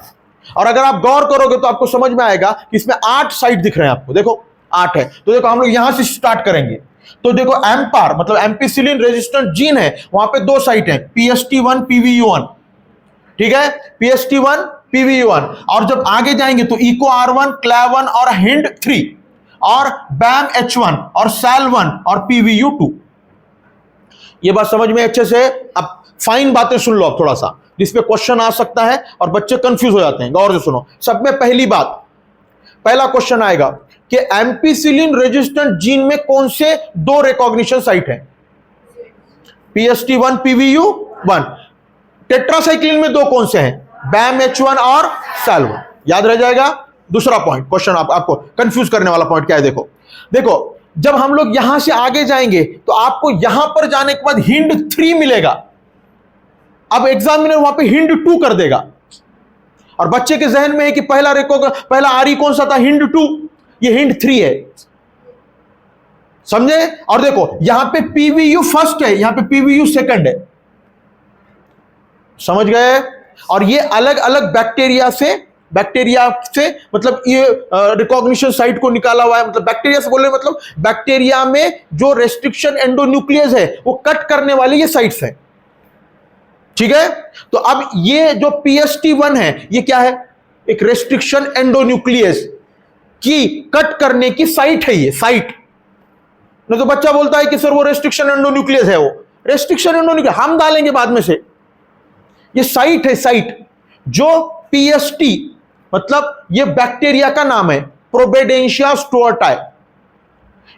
और अगर आप गौर करोगे तो आपको समझ में आएगा कि इसमें 8 साइट दिख रहे हैं आपको। देखो 8 है। तो देखो हम लोग यहां से स्टार्ट करेंगे। तो देखो एम्पार मतलब एम्पिसिलिन रेजिस्टेंट जीन है, वहां पे 2 साइट है, PST1 PVU1। ठीक है, PST1 PVU1। और जब आगे जाएंगे तो EcoR1 CLAV1 और HIND3 और BAMH1 और SAL1 और PVU2। ये बात समझ में अच्छे से? अब फाइन बातें सुन लो अब थोड़ा सा, जिसपे क्वेश्चन आ सकता है और बच्चे कंफ्यूज हो जाते हैं। गौर से सुनो। सब में पहली बात, पहला क्वेश्चन आएगा कि एम्पिसिलिन रेजिस्टेंट जीन में कौन से 2 रिकॉग्निशन साइट है? PST1 PVU1। टेट्रासाइक्लिन में 2 कौन से हैं? BAMH1 और SAL1। याद रह जाएगा। दूसरा पॉइंट, क्वेश्चन आपको कंफ्यूज करने वाला पॉइंट क्या है? देखो देखो जब हम लोग यहां से आगे जाएंगे तो आपको यहां पर जाने के बाद HIND3 मिलेगा। अब एग्जामिनर वहां पे HIND2 कर देगा और बच्चे के जहन में है कि पहला RE कौन सा था? HIND2। ये HIND3 है। समझे? और देखो यहां पे PVU फर्स्ट है, यहां पे PVU सेकंड है। समझ गए? और ये अलग अलग बैक्टीरिया से मतलब ये रिकॉग्निशन साइट को निकाला हुआ है। मतलब बैक्टीरिया से बोल रहे मतलब बैक्टीरिया में जो रेस्ट्रिक्शन एंडोन्यूक्लियस है वो कट करने वाली ये साइट्स है। ठीक है, तो अब ये जो PST1 है ये क्या है? एक रेस्ट्रिक्शन एंडोन्यूक्लियस की कट करने की साइट है। ये साइट नहीं तो बच्चा बोलता है कि सर वो रेस्ट्रिक्शन एंडोन्यूक्लियस है। वो रेस्ट्रिक्शन एंडोन्यूक्लियस हम डालेंगे बाद में से। ये साइट है, साइट जो PST मतलब ये बैक्टीरिया का नाम है, प्रोबेडेंशिया स्टुअर्टाई।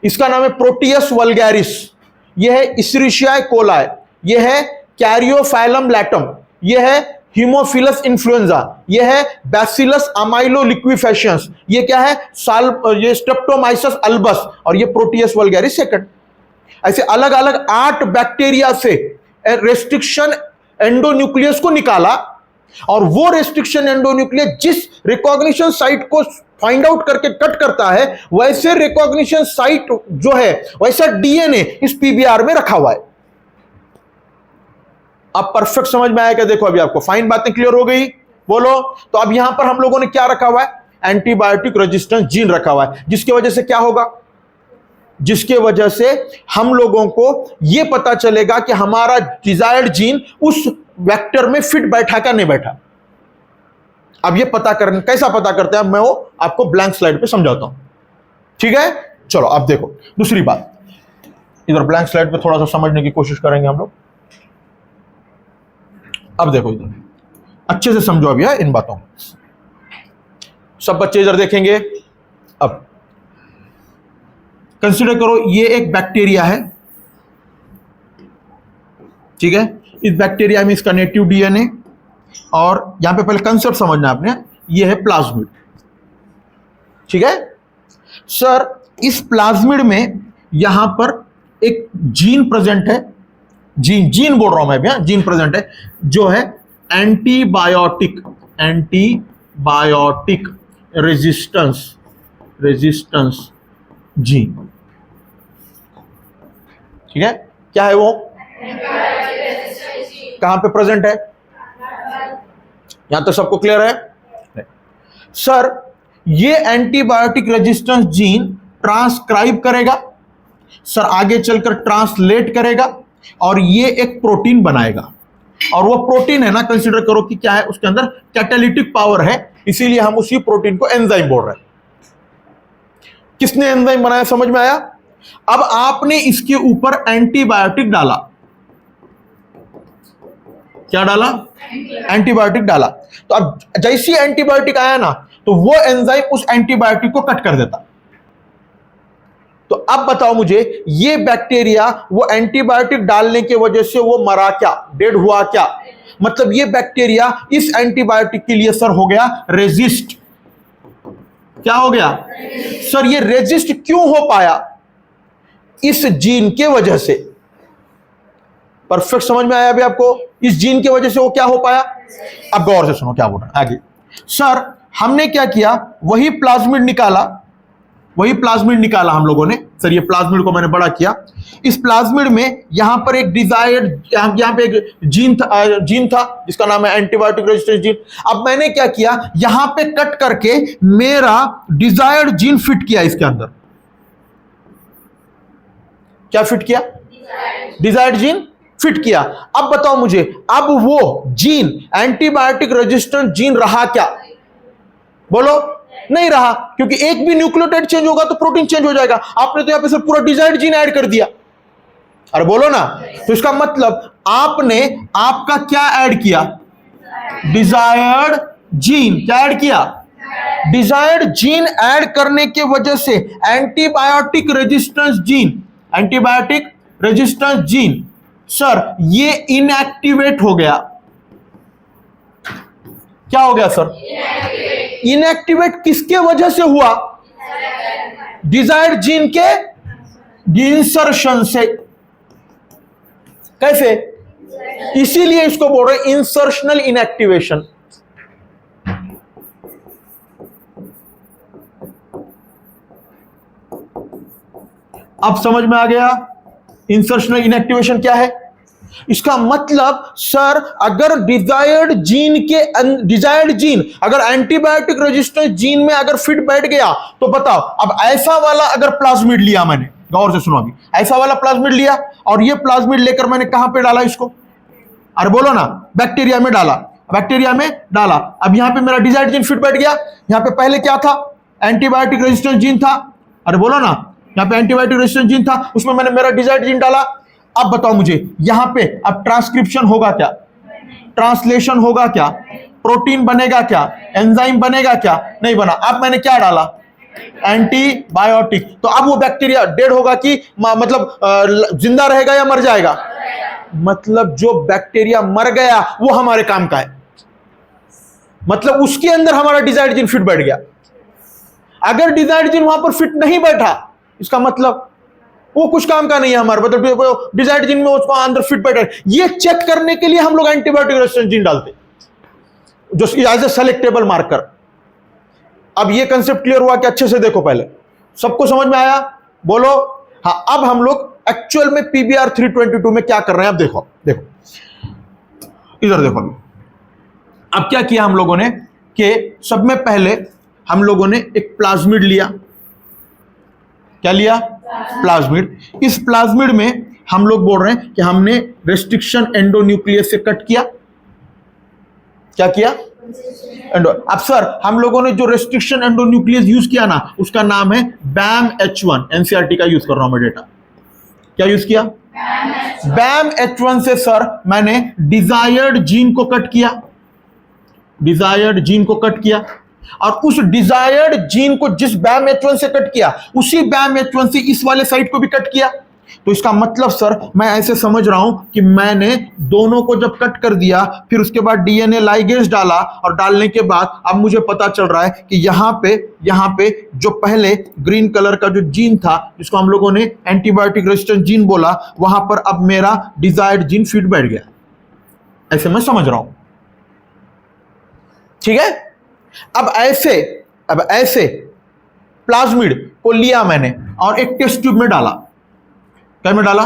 इसका नाम है प्रोटियस वल्गैरिस। यह है इशरिशिया कोलाई। यह है कैरियोफाइलम लैटम। यह है हीमोफिलस इन्फ्लुएंजा। यह है बैसिलस अमाइलोलिक्विफेशियंस। ये क्या है? ये स्ट्रेप्टोमाइसिस अल्बस और ये प्रोटियस वल्गैरिस सेकंड। ऐसे अलग अलग 8 बैक्टीरिया से रेस्ट्रिक्शन एंडोन्यूक्लियस को निकाला और वो रेस्ट्रिक्शन एंडोन्यूक्लियस जिस रिकॉग्निशन साइट को फाइंड आउट करके कट करता है वैसे रिकॉग्निशन साइट जो है वैसा DNA इस PBR में रखा हुआ है। अब परफेक्ट समझ में आया क्या? देखो अभी आपको फाइन बातें क्लियर हो गई? बोलो। तो अब यहां पर हम लोगों ने क्या रखा हुआ है? एंटीबायोटिक रेजिस्टेंस जीन रखा हुआ है, जिसकी वजह से क्या होगा? जिसके वजह से हम लोगों को यह पता चलेगा कि हमारा डिजायर्ड जीन उस वेक्टर में फिट बैठा क्या नहीं बैठा। अब ये पता करना कैसा पता करते हैं मैं वो आपको ब्लैंक स्लाइड पे समझाता हूं। ठीक है, चलो अब देखो दूसरी बात। इधर ब्लैंक स्लाइड पे थोड़ा सा समझने की कोशिश करेंगे हम लोग। अब देखो इधर अच्छे से समझो अभी है इन बातों को। सब बच्चे इधर देखेंगे। अब कंसीडर करो ये एक बैक्टीरिया है। ठीक है, इस बैक्टीरिया में इसका नेटिव DNA और यहां पे पहले कंसेप्ट समझना आपने, ये है प्लाज्मिड। ठीक है सर, इस प्लाज्मिड में यहां पर एक जीन प्रेजेंट है। जीन बोल रहा हूं मैं अभी, जीन प्रेजेंट है जो है एंटीबायोटिक रेजिस्टेंस जीन। ठीक है, क्या है वो, कहां पे प्रेजेंट है, यहां तक सबको क्लियर है। सर ये एंटीबायोटिक रेजिस्टेंस जीन ट्रांसक्राइब करेगा, सर आगे चलकर ट्रांसलेट करेगा, और ये एक प्रोटीन बनाएगा, और वो प्रोटीन है ना, कंसीडर करो कि क्या है, उसके अंदर कैटालिटिक पावर है, इसीलिए हम उसी प्रोटीन को एंजाइम बोल रहे हैं। किसने एंजाइम बनाया, समझ में आया। अब आपने इसके ऊपर एंटीबायोटिक डाला, क्या डाला, एंटीबायोटिक डाला, तो अब जैसी एंटीबायोटिक आया ना, तो वो एंजाइम उस एंटीबायोटिक को कट कर देता। तो अब बताओ मुझे, ये बैक्टीरिया वो एंटीबायोटिक डालने की वजह से वो मरा क्या, डेड हुआ क्या, मतलब ये बैक्टीरिया इस एंटीबायोटिक के लिए सर हो गया रेजिस्ट। क्या हो गया सर, ये रेजिस्ट क्यों हो पाया, इस जीन के वजह से। परफेक्ट समझ में आया अभी आपको, इस जीन की वजह से वो क्या हो पाया। अब गौर से सुनो क्या बोल रहा है आगे। सर हमने क्या किया, वही प्लाज्मिड निकाला हम लोगों ने। सर ये प्लाज्मिड को मैंने बड़ा किया, इस प्लाज्मिड में यहां पर एक डिजायर्ड, यहां पे एक जीन था जिसका नाम है एंटीबायोटिक रेजिस्टेंस जीन। अब मैंने क्या किया, यहां पे कट करके मेरा डिजायर्ड जीन फिट किया इसके अंदर। क्या फिट किया, डिजायर्ड जीन फिट किया। अब बताओ मुझे, अब वो जीन एंटीबायोटिक रेजिस्टेंट जीन रहा क्या, बोलो, नहीं रहा, क्योंकि एक भी न्यूक्लियोटाइड चेंज होगा तो प्रोटीन चेंज हो जाएगा। आपने तो यहां पे सिर्फ पूरा डिजायर्ड जीन ऐड कर दिया, अरे बोलो ना। तो इसका मतलब आपने आपका क्या ऐड किया, डिजायर्ड जीन। क्या ऐड किया, डिजायर्ड जीन ऐड करने के वजह से एंटीबायोटिक रेजिस्टेंस जीन सर ये इनएक्टिवेट हो गया। क्या हो गया सर, इनएक्टिवेट किसके वजह से हुआ, डिजायर्ड जीन के इंसर्शन से। कैसे, इसीलिए इसको बोल रहे इंसर्शनल इनएक्टिवेशन। अब समझ में आ गया इंसर्शनल इनएक्टिवेशन क्या है। इसका मतलब सर अगर डिजायर्ड जीन अगर एंटीबायोटिक रेजिस्टेंस जीन में अगर फिट बैठ गया, तो बताओ, अब ऐसा वाला अगर प्लाज्मिड लिया मैंने, गौर से सुनो अभी, ऐसा वाला प्लाज्मिड लिया और ये प्लाज्मिड लेकर मैंने कहां पे डाला इसको, अरे बोलो ना, बैक्टीरिया में डाला, अब यहां पे मेरा डिजायर्ड जीन फिट बैठ गया। यहां पे पहले क्या था, एंटीबायोटिक रेजिस्टेंस जीन था, अरे बोलो ना, यहां पे एंटीबायोटिक रेजिस्टेंस जीन था, उसमें मैंने मेरा डिजायर्ड जीन डाला। अब बताओ मुझे, यहां पे अब ट्रांसक्रिप्शन होगा क्या, ट्रांसलेशन होगा क्या, प्रोटीन बनेगा क्या, एंजाइम बनेगा क्या, नहीं बना। अब मैंने क्या डाला, एंटीबायोटिक। तो अब वो बैक्टीरिया डेड होगा कि मतलब जिंदा रहेगा या मर जाएगा, मतलब जो बैक्टीरिया मर गया वो हमारे काम का है, मतलब उसके अंदर हमारा डिजायर्ड जीन फिट बैठ गया। अगर डिजायर्ड जीन वहां पर फिट नहीं बैठा, इसका मतलब वो कुछ काम का नहीं है हमारे, मतलब डिजायर्ड जीन में उसको अंदर फिट बैठा। ये चेक करने के लिए हम लोग एंटीबायोटिक रेजिस्टेंस जीन डालते, जो एज ए सेलेक्टेबल मार्कर। अब ये कंसेप्ट क्लियर हुआ कि अच्छे से देखो, पहले सबको समझ में आया, बोलो हाँ। अब हम लोग एक्चुअल में PBR 322 में क्या कर रहे हैं, अब देखो इधर देखो। अब क्या किया हम लोगों ने कि सब में पहले हम लोगों ने एक प्लाज्मिड लिया। क्या लिया, प्लाज्मिड। इस प्लाज्मिड में हम लोग बोल रहे हैं कि हमने रेस्ट्रिक्शन एंडोन्यूक्लियस से कट किया। क्या किया, अब सर हम लोगों ने जो रेस्ट्रिक्शन एंडोन्यूक्लियस यूज किया ना, उसका नाम है BAM-H1। एनसीईआरटी का यूज कर रहा हूं मैं डेटा। क्या यूज किया, BAM-H1 से सर मैंने डिजायर्ड जीन को कट किया, और उस डिजायर्ड जीन को जिस BAM-H1 से कट किया, उसी BAM-H1 से इस वाले साइट को भी कट किया। तो इसका मतलब सर मैं ऐसे समझ रहा हूं कि मैंने दोनों को जब कट कर दिया, फिर उसके बाद डीएनए लाइगेज डाला, और डालने के बाद अब मुझे पता चल रहा है कि यहां पे जो पहले ग्रीन कलर का जो जीन था, जिसको हम लोगों ने एंटीबायोटिक रेजिस्टेंस जीन बोला, वहां पर अब मेरा डिजायर्ड जीन फिट बैठ गया। ऐसे मैं समझ रहा हूं, ठीक है। अब ऐसे प्लाज्मिड को लिया मैंने और एक टेस्ट ट्यूब में डाला। क्या में डाला,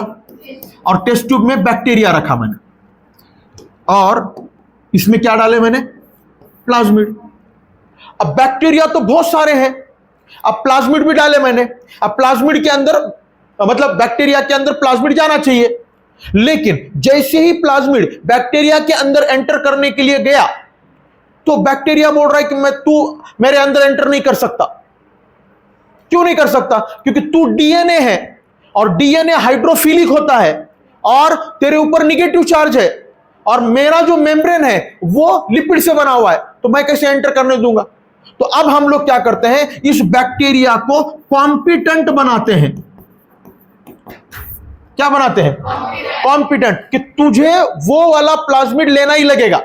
और टेस्ट ट्यूब में बैक्टीरिया रखा मैंने, और इसमें क्या डाले मैंने, प्लाज्मिड। अब बैक्टीरिया तो बहुत सारे हैं, अब प्लाज्मिड भी डाले मैंने। अब प्लाज्मिड के अंदर, मतलब बैक्टीरिया के अंदर प्लाज्मिड जाना चाहिए, लेकिन जैसे ही प्लाज्मिड बैक्टीरिया के अंदर एंटर करने के लिए गया तो बैक्टीरिया बोल रहा है कि तू मेरे अंदर एंटर नहीं कर सकता। क्यों नहीं कर सकता? क्योंकि तू डीएनए है, और डीएनए हाइड्रोफिलिक होता है, और तेरे ऊपर निगेटिव चार्ज है, और मेरा जो मेम्ब्रेन है वो लिपिड से बना हुआ है, तो मैं कैसे एंटर करने दूंगा? तो अब हम लोग क्या करते हैं, इस बैक्टीरिया को कॉम्पिटेंट बनाते हैं। क्या बनाते हैं? कॉम्पिटेंट, कि तुझे वो वाला प्लाज्मिड लेना ही लगेगा।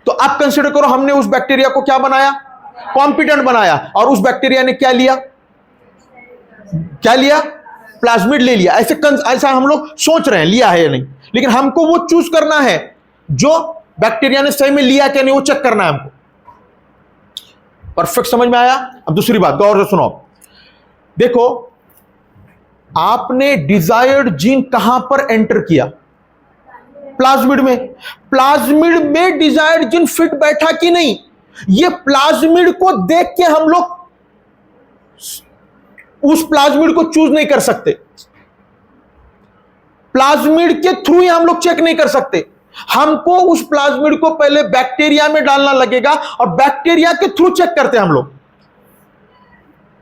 तो आप कंसीडर करो, हमने उस बैक्टीरिया को क्या बनाया, कॉम्पिटेंट बनाया, और उस बैक्टीरिया ने क्या लिया, क्या लिया, प्लाज्मिड ले लिया। ऐसा हम लोग सोच रहे हैं लिया है या नहीं, लेकिन हमको वो चूज करना है जो बैक्टीरिया ने सही में लिया क्या नहीं, वो चेक करना है हमको। परफेक्ट समझ में आया? अब दूसरी बात गौर से सुनो। देखो, आपने डिजायर्ड जीन कहां पर एंटर किया, प्लाज्मिड में। प्लाज्मिड में डिजायर्ड जीन फिट बैठा कि नहीं, ये प्लाज्मिड को देख के हम लोग उस प्लाज्मिड को चूज नहीं कर सकते, प्लाज्मिड के थ्रू ही हम लोग चेक नहीं कर सकते। हमको उस प्लाज्मिड को पहले बैक्टीरिया में डालना लगेगा, और बैक्टीरिया के थ्रू चेक करते हैं हम लोग।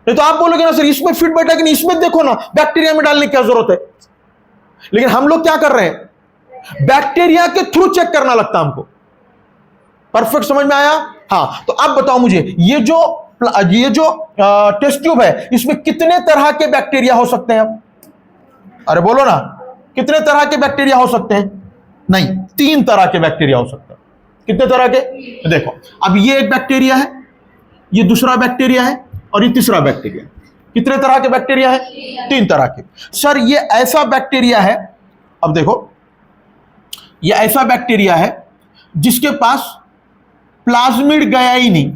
नहीं तो आप बोलोगे ना सर इसमें फिट बैठा कि नहीं, इसमें देखो ना, बैक्टीरिया में डालने की क्या जरूरत है। लेकिन हम लोग क्या कर रहे हैं, बैक्टीरिया के थ्रू चेक करना लगता हमको। परफेक्ट समझ में आया? हाँ, तो अब बताओ मुझे, ये जो टेस्ट ट्यूब है, इसमें कितने तरह के बैक्टीरिया हो सकते हैं? अब अरे बोलो ना, कितने तरह के बैक्टीरिया हो सकते हैं? नहीं, 3 तरह के बैक्टीरिया हो सकते हैं। कितने तरह के? देखो, अब ये एक बैक्टीरिया है, ये दूसरा बैक्टीरिया है, और ये तीसरा बैक्टीरिया। कितने तरह के बैक्टीरिया है? 3 तरह के। सर ये ऐसा बैक्टीरिया है, अब देखो, ये ऐसा बैक्टीरिया है जिसके पास प्लाज्मिड गया ही नहीं,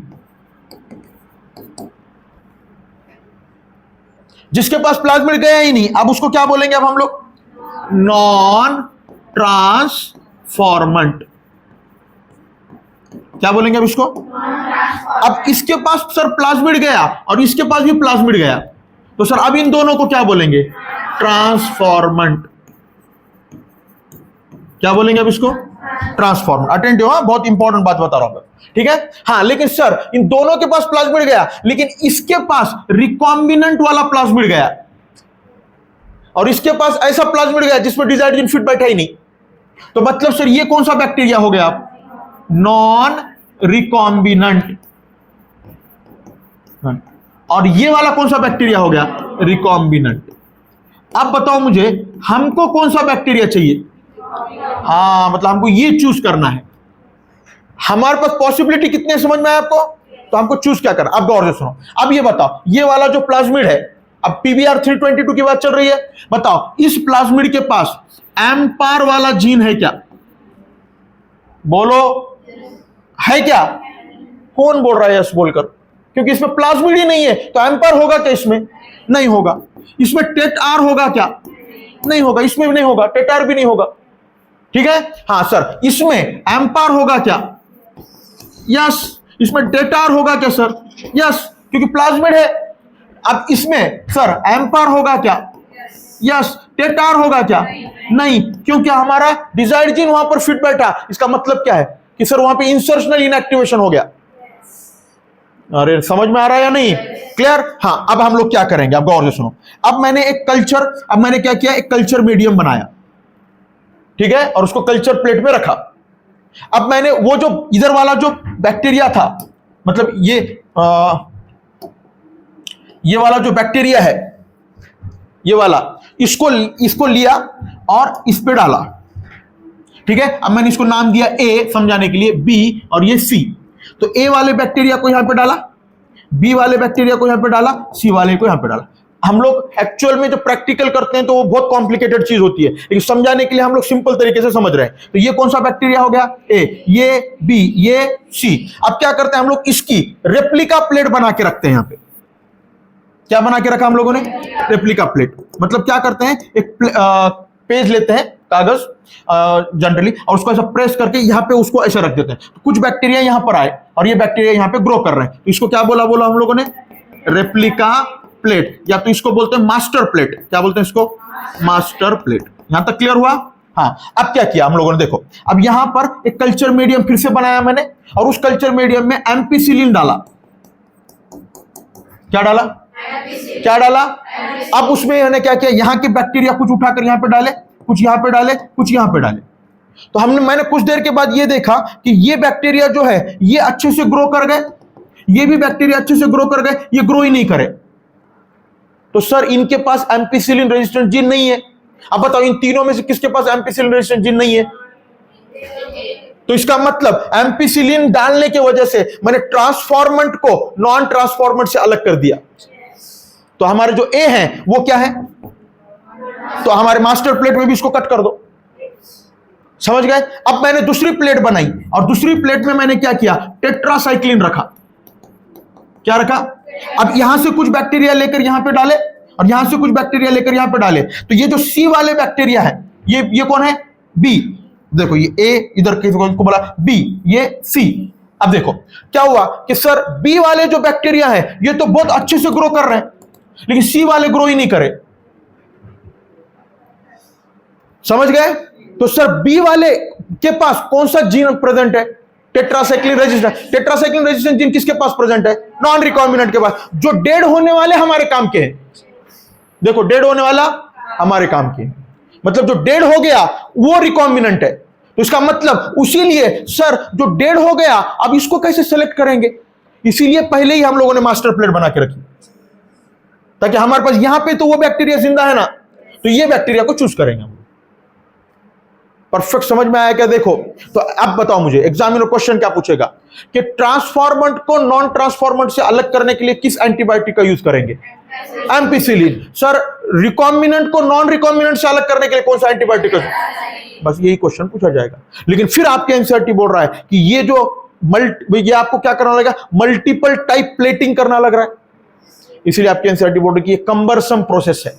जिसके पास प्लाज्मिड गया ही नहीं। अब उसको क्या बोलेंगे अब हम लोग? Non transformant. क्या बोलेंगे अब इसको? अब इसके पास सर प्लाज्मिड गया और इसके पास भी प्लाज्मिड गया, तो सर अब इन दोनों को क्या बोलेंगे? ट्रांसफॉर्मेंट। क्या बोलेंगे अब इसको? ट्रांसफॉर्मेंट। अटेंटिव, हाँ, बहुत इंपॉर्टेंट बात बता रहा हूं, ठीक है। हाँ, लेकिन सर इन दोनों के पास प्लाज्मिड गया, लेकिन इसके पास रिकॉम्बिनेंट वाला प्लाज्मिड गया, और इसके पास ऐसा प्लाज्मिड गया जिसमें डिजायर्ड जीन फिट बैठा ही नहीं। तो मतलब सर ये कौन सा बैक्टीरिया हो गया? Non recombinant. और ये वाला कौन सा बैक्टीरिया हो गया? रिकॉम्बिनेंट। अब बताओ मुझे, हमको कौन सा बैक्टीरिया चाहिए? हाँ, मतलब हमको ये चूज करना है। हमारे पास पॉसिबिलिटी कितने समझ में आया आपको? तो हमको चूज क्या करना? अब गौर से सुनो। अब ये बताओ, ये वाला जो प्लाज्मिड है, अब PBr 322 की बात चल रही है, बताओ इस प्लाज्मिड के पास एम्पार वाला जीन है क्या? बोलो, है क्या? कौन बोल रहा है यस बोलकर? क्योंकि इसमें प्लाज्मिड ही नहीं है, तो एम्पार होगा क्या? इसमें नहीं होगा। इसमें टेटआर होगा क्या? नहीं होगा। इसमें भी नहीं होगा, टेटआर भी नहीं होगा, ठीक है। हाँ सर, इसमें एम्पार होगा क्या? यस। इसमें टेटआर होगा क्या सर? यस, क्योंकि प्लाज्मिड है। अब इसमें सर एम्पार होगा क्या? यस। टेटआर होगा क्या? नहीं, क्योंकि हमारा डिजायर्ड जीन वहां पर फिट बैठा। इसका मतलब क्या है कि सर वहां पे इंसर्शनल इनएक्टिवेशन हो गया। अरे समझ में आ रहा है या नहीं? क्लियर? हाँ, अब हम लोग क्या करेंगे, अब गौर से सुनो। अब मैंने क्या किया, एक कल्चर मीडियम बनाया, ठीक है, और उसको कल्चर प्लेट में रखा। अब मैंने वो जो इधर वाला जो बैक्टीरिया था, मतलब ये वाला जो बैक्टीरिया है, ये वाला, इसको लिया और इस पे डाला, ठीक है। अब मैंने इसको नाम दिया ए समझाने के लिए, बी और ये सी। तो ए वाले बैक्टीरिया को यहां पे डाला, बी वाले बैक्टीरिया को यहां पे डाला, सी वाले को यहां पे डाला। हम लोग एक्चुअल में जो प्रैक्टिकल करते हैं तो वो बहुत कॉम्प्लिकेटेड चीज होती है, लेकिन समझाने के लिए हम लोग सिंपल तरीके से समझ रहे हैं। तो ये कौन सा बैक्टीरिया हो गया? ए, ये बी, ये सी। अब क्या करते हैं हम लोग, इसकी रेप्लिका प्लेट बना के रखते हैं यहां पे। क्या बना के रखा हम लोगों ने? Replica plate. मतलब क्या करते हैं, एक पेज लेते हैं कागज जनरली, और उसको ऐसा प्रेस करके यहाँ पे उसको ऐसा रख देते हैं। तो कुछ बैक्टीरिया यहाँ पर आए और ये बैक्टीरिया यहाँ पे ग्रो कर रहे हैं, तो इसको क्या बोला हम लोगों ने? रेप्लिका प्लेट, या तो इसको बोलते हैं मास्टर प्लेट। क्या बोलते हैं इसको? Master plate. यहां तक क्लियर हुआ? हाँ। अब क्या किया हम लोगों ने, देखो अब यहां पर एक कल्चर मीडियम फिर से बनाया मैंने, और उस कल्चर मीडियम में एम्पिसिलिन डाला। क्या डाला? क्या डाला? अब उसमें मैंने क्या किया, यहां के बैक्टीरिया कुछ उठाकर यहां पे डाले, कुछ यहां पे डाले, कुछ यहां पे डाले। तो मैंने कुछ देर के बाद ये देखा कि ये बैक्टीरिया जो है ये अच्छे से ग्रो कर गए, ये भी बैक्टीरिया अच्छे से ग्रो कर गए, ये ग्रो ही नहीं करे। तो सर इनके पास एम्पिसिलिन रेजिस्टेंट जीन नहीं है। अब बताओ इन तीनों में से किसके पास एम्पिसिलिन रेजिस्टेंट जीन नहीं है? तो इसका मतलब एम्पिसिलिन डालने की वजह से मैंने ट्रांसफॉर्मेंट को नॉन ट्रांसफॉर्मेंट से अलग कर दिया। तो हमारे जो ए है वो क्या है? तो हमारे मास्टर प्लेट में भी इसको कट कर दो। समझ गए? अब मैंने दूसरी प्लेट बनाई और दूसरी प्लेट में मैंने क्या किया, टेट्रासाइक्लिन रखा। क्या रखा? अब यहां से कुछ बैक्टीरिया लेकर यहां पे डाले और यहां से कुछ बैक्टीरिया लेकर यहां पे डाले। तो ये जो सी वाले बैक्टीरिया है, ये कौन है? बी। देखो ये ए इधर को बोला बी, ये सी। अब देखो क्या हुआ कि सर बी वाले जो बैक्टीरिया है ये तो बहुत अच्छे से ग्रो कर रहे हैं, लेकिन सी वाले ग्रो ही नहीं करे। समझ गए? तो सर बी वाले के पास कौन सा जीन प्रेजेंट है? Tetracycline resistant. Tetracycline resistant gene किसके पास प्रेजेंट है? नॉन रिकॉम्बिनेंट के पास, जो डेड होने वाले हमारे काम के हैं। देखो डेड होने वाला हमारे काम के, मतलब जो डेड हो गया वो रिकॉम्बिनेंट है। तो इसका मतलब उसीलिए सर जो डेड हो गया अब इसको कैसे सेलेक्ट करेंगे, इसीलिए पहले ही हम लोगों ने मास्टर प्लेट बना के रखी, ताकि हमारे पास यहां पे तो वो बैक्टीरिया जिंदा है ना, तो ये बैक्टीरिया को चूज करेंगे हम। परफेक्ट समझ में आया क्या? देखो तो अब बताओ मुझे एग्जामिनर क्वेश्चन क्या पूछेगा कि ट्रांसफॉर्मेंट को नॉन ट्रांसफॉर्मेंट से अलग करने के लिए किस एंटीबायोटिक का यूज करेंगे? एम्पिसिलिन। सर रिकॉम्बिनेंट को नॉन रिकॉम्बिनेंट से अलग करने के लिए कौन सा एंटीबायोटिक? बस यही क्वेश्चन पूछा जाएगा। लेकिन फिर आपके एनसीईआरटी बोल रहा है कि ये जो ये आपको क्या करना लगेगा, मल्टीपल टाइप प्लेटिंग करना लग रहा है, इसलिए आपके एनसीईआरटी बोल रही है कि ये कम्बरसम प्रोसेस है।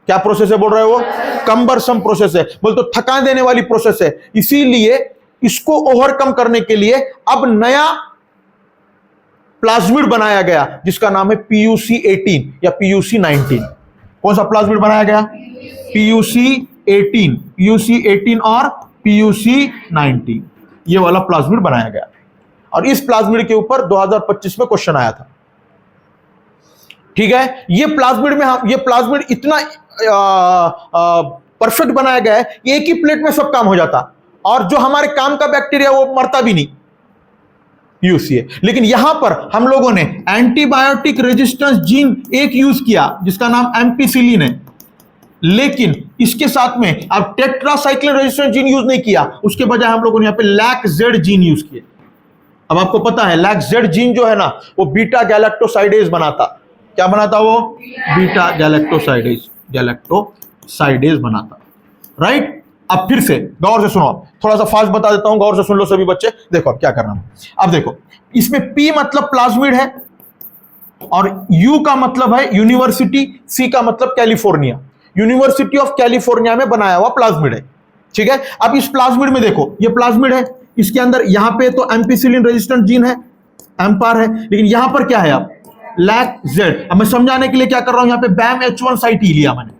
क्या प्रोसेस है बोल रहे हो? कम्बरसम प्रोसेस है, बोल तो थकान देने वाली प्रोसेस है। इसीलिए इसको ओवरकम करने के लिए अब नया प्लाज्मिड बनाया गया जिसका नाम है PUC18 या PUC19। कौन सा प्लाज्मिड बनाया गया? PUC18, PUC18 और PUC19, ये वाला प्लाज्मिड बनाया गया। और इस प्लाज्मिड के ऊपर 2025 में क्वेश्चन आया था। ठीक है, ये प्लाज्मिड इतना परफेक्ट बनाया गया है, एक ही प्लेट में सब काम हो जाता, और जो हमारे काम का बैक्टीरिया वो मरता भी नहीं, यूसीए। लेकिन यहां पर हम लोगों ने एंटीबायोटिक रेजिस्टेंस जीन एक यूज किया जिसका नाम एम्पिसिलिन है, लेकिन इसके साथ में अब टेट्रासाइक्लिन रेजिस्टेंस जीन यूज नहीं किया, उसके बजाय हम लोगों ने यहां पे लैक-जेड जीन यूज किए। अब आपको पता है लैक-जेड जीन जो है ना, वो बीटा गैलेक्टोसाइडेज बनाता। क्या बनाता? वो बीटा गैलेक्टोसाइडेज बनाता। राइट? अब फिर से गौर से सुनो, थोड़ा सा फास्ट बता देता हूं, गौर से सुन लो सभी बच्चे। देखो अब क्या करना है। अब देखो इसमें P मतलब प्लाज्मिड है, और U का मतलब है यूनिवर्सिटी, C का मतलब कैलिफोर्निया। यूनिवर्सिटी ऑफ कैलिफोर्निया में बनाया हुआ प्लाज्मिड है। ठीक है, अब इस प्लाज्मिड में देखो, ये प्लाज्मिड है, इसके अंदर यहां पे तो एम्पिसिलिन रेजिस्टेंट जीन है, एम्पार है, लेकिन यहां पर क्या है? अब लैक-जेड। अब मैं समझाने के लिए क्या कर रहा हूं, यहां पे BAM-H1 साइट ही लिया मैंने,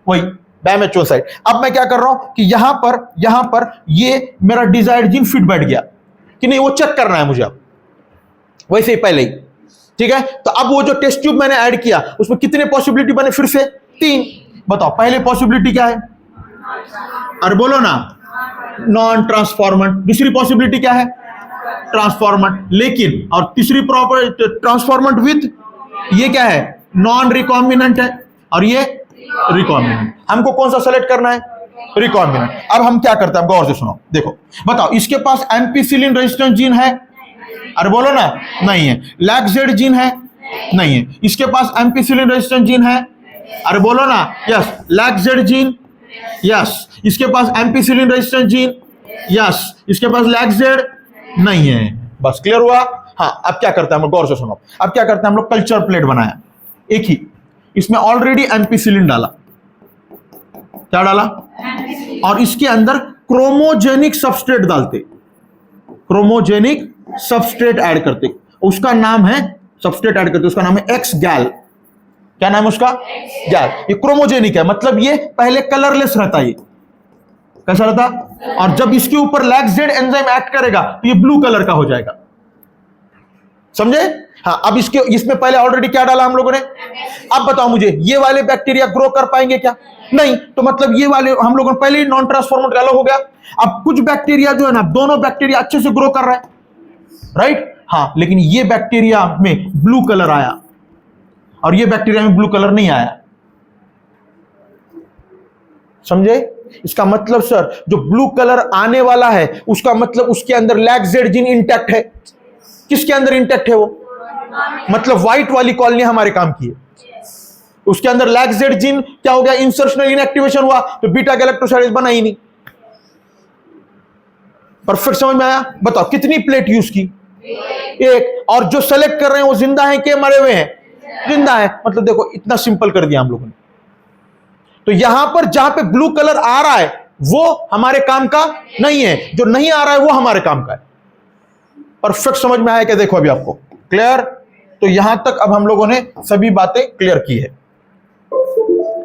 वही BAM-H1 साइट। अब मैं क्या कर रहा हूं कि यहां पर ये मेरा डिजायर्ड जीन फिट बैठ गया कि नहीं, वो चेक करना है मुझे अब, वैसे ही पहले ही। ठीक है, तो अब वो जो टेस्ट ट्यूब मैंने ऐड किया उसमें कितने पॉसिबिलिटी बने? फिर से 3। बताओ पहले पॉसिबिलिटी क्या है? अरे बोलो ना, नॉन ट्रांसफॉर्मेंट। दूसरी पॉसिबिलिटी क्या है? ट्रांसफॉर्मेंट। लेकिन और तीसरी प्रॉपर्टी ट्रांसफॉर्मेंट विथ, ये क्या है? नॉन रिकॉम्बिनेंट है, और ये रिकॉम्बिनेंट। हमको कौन सा सेलेक्ट करना है? रिकॉम्बिनेंट। अब हम क्या करते हैं, गौर से सुनो। देखो बताओ, इसके पास एम्पिसिलिन रेजिस्टेंट जीन है? अरे बोलो ना, नहीं है। लैक-जेड जीन है? नहीं है। इसके पास एम्पिसिलिन रेजिस्टेंट जीन है? अरे बोलो ना, यस। Lack-Z gene, yes. इसके पास एम्पिसिलिन रेजिस्टेंट जीन, यस। इसके पास लैक-जेड नहीं है। बस क्लियर हुआ? हाँ, अब क्या करते हैं हम लोग, गौर से सुनो। अब क्या करते हैं हम लोग, कल्चर प्लेट बनाया। एक ही, इसमें ऑलरेडी एम्पिसिलिन डाला, क्या डाला, और इसके अंदर क्रोमोजेनिक सबस्ट्रेट डालते, क्रोमोजेनिक सबस्ट्रेट ऐड करते, उसका नाम है, सबस्ट्रेट ऐड करते उसका नाम है एक्स गैल। क्या नाम है उसका, गैल। ये क्रोमोजेनिक है, मतलब ये पहले कलरलेस रहता है, ये कैसा रहता, और जब इसके ऊपर लैक्जेड एंजाइम एक्ट करेगा तो ये ब्लू कलर का हो जाएगा, समझे। हाँ, अब इसमें पहले ऑलरेडी क्या डाला हम लोगों ने। अब बताओ मुझे, ये वाले बैक्टीरिया ग्रो कर पाएंगे क्या, नहीं, तो मतलब ये वाले हम लोगों ने पहले ही नॉन ट्रांसफॉर्मेट अलग हो गया। अब कुछ बैक्टीरिया जो है ना, दोनों बैक्टीरिया अच्छे से ग्रो कर रहा है, राइट, हाँ, लेकिन ये बैक्टीरिया में ब्लू कलर आया और ये बैक्टीरिया में ब्लू कलर नहीं आया, समझे। इसका मतलब सर, जो ब्लू कलर आने वाला है उसका मतलब उसके अंदर लैक्जेड जीन इंटैक्ट है। किसके अंदर इंटैक्ट है वो, मतलब व्हाइट वाली कॉलोनी हमारे काम की है, उसके अंदर लैक्जेड जीन क्या हो गया, इंसर्शनल इनएक्टिवेशन हुआ, तो बीटा गैलेक्टोसाइडेज बना ही नहीं। परफेक्ट समझ में आया। बताओ कितनी प्लेट यूज की, एक, और जो सेलेक्ट कर रहे हैं वो जिंदा है कि मरे हुए हैं, जिंदा है, मतलब देखो इतना सिंपल कर दिया हम लोगों ने। तो यहां पर जहां पे ब्लू कलर आ रहा है वो हमारे काम का नहीं है, जो नहीं आ रहा है वो हमारे काम का है। परफेक्ट समझ में आया क्या, देखो अभी आपको क्लियर। तो यहां तक अब हम लोगों ने सभी बातें क्लियर की है,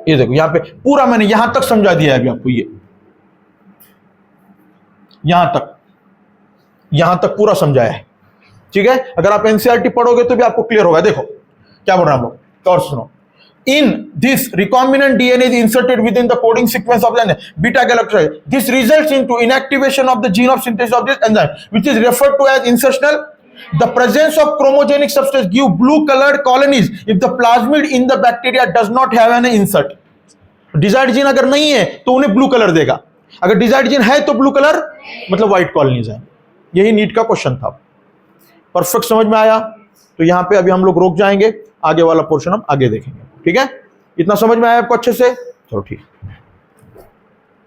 ये देखो यहां पे पूरा मैंने यहां तक समझा दिया है अभी आपको, ये यहां तक पूरा समझाया है, ठीक है। अगर आप एनसीईआरटी पढ़ोगे तो भी आपको क्लियर होगा। देखो क्या बोल रहे हैं हम लोग, और सुनो। In this, recombinant DNA is inserted within the coding sequence of the beta galactosidase. This results into inactivation of the gene of synthesis of this enzyme, which is referred to as insertional. The presence of chromogenic substance give blue-colored colonies if the plasmid in the bacteria does not have an insert. Desired gene अगर नहीं है तो उन्हें blue colour देगा, अगर desired gene है तो blue colour, मतलब व्हाइट कॉलोनीज है। यही नीट का क्वेश्चन था। परफेक्ट समझ में आया। तो यहां पे अभी हम लोग रुक जाएंगे, आगे वाला पोर्शन हम आगे देखेंगे, ठीक है। इतना समझ में आया आपको अच्छे से, चलो ठीक।